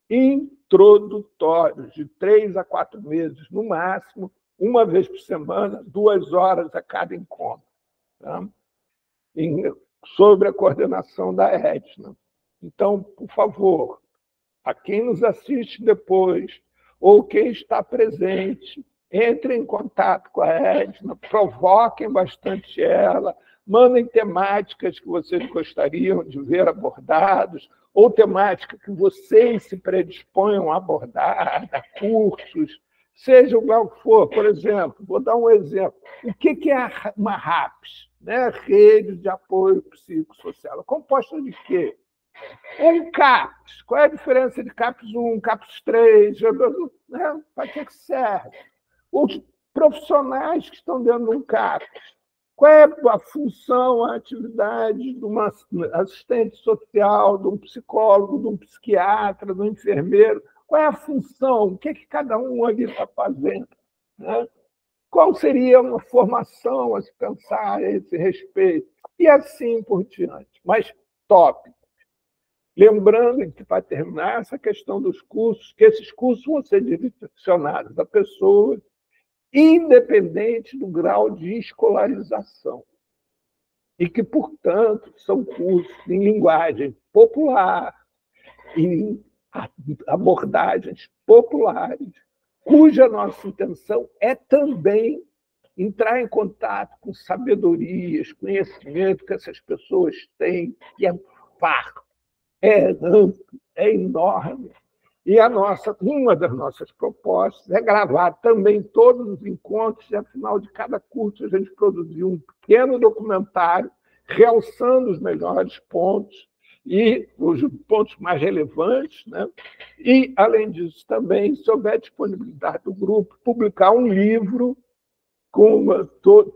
introdutórios, de 3 a 4 meses, no máximo, uma vez por semana, 2 horas a cada encontro, tá? Sobre a coordenação da Edna. Então, por favor, a quem nos assiste depois, ou quem está presente, entrem em contato com a Edna, provoquem bastante ela, mandem temáticas que vocês gostariam de ver abordados, ou temática que vocês se predisponham a abordar, a cursos, seja o que for. Por exemplo, vou dar um exemplo. O que é uma RAPS? Né? Rede de Apoio Psicossocial. Composta de quê? Um CAPS. Qual é a diferença de CAPS 1, CAPS 3? Né? Para que serve? Os profissionais que estão dentro de um CAPS. Qual é a função, a atividade de uma assistente social, de um psicólogo, de um psiquiatra, de um enfermeiro? Qual é a função? O que cada um ali está fazendo? Né? Qual seria uma formação a se pensar a esse respeito? E assim por diante. Mas top. Lembrando que, para terminar, essa questão dos cursos, que esses cursos vão ser direcionados a pessoas independente do grau de escolarização, e que, portanto, são cursos em linguagem popular, em abordagens populares, cuja nossa intenção é também entrar em contato com sabedorias, conhecimento que essas pessoas têm, que é farto, é amplo, é enorme. E uma das nossas propostas é gravar também todos os encontros, e, afinal de cada curso, a gente produziu um pequeno documentário realçando os melhores pontos e os pontos mais relevantes, né? E, além disso, também, se houver disponibilidade do grupo, publicar um livro com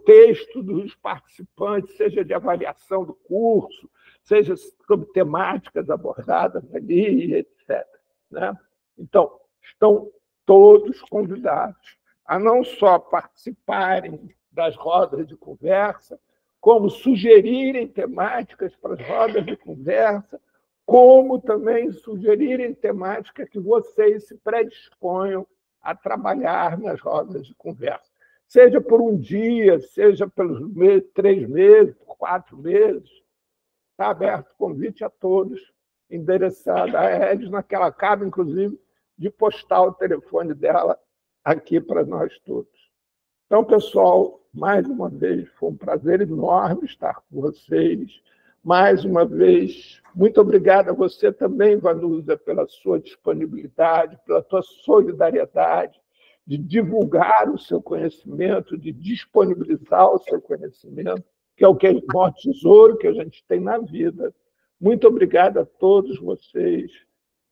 texto dos participantes, seja de avaliação do curso, seja sobre temáticas abordadas ali, etc. Né? Então, estão todos convidados a não só participarem das rodas de conversa, como sugerirem temáticas para as rodas de conversa, como também sugerirem temáticas que vocês se predisponham a trabalhar nas rodas de conversa. Seja por um dia, seja pelos 3 meses, por 4 meses. Está aberto o convite a todos, endereçado a Edna, que ela acaba, inclusive, de postar o telefone dela aqui para nós todos. Então, pessoal, mais uma vez, foi um prazer enorme estar com vocês. Mais uma vez, muito obrigado a você também, Vanusa, pela sua disponibilidade, pela sua solidariedade de divulgar o seu conhecimento, de disponibilizar o seu conhecimento, que é o maior tesouro que a gente tem na vida. Muito obrigado a todos vocês.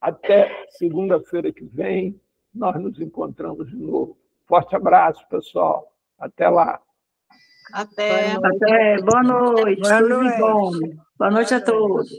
Até segunda-feira que vem, nós nos encontramos de novo. Forte abraço, pessoal. Até lá. Até. Boa noite. Boa Tudo de noite. bom. Boa noite a todos.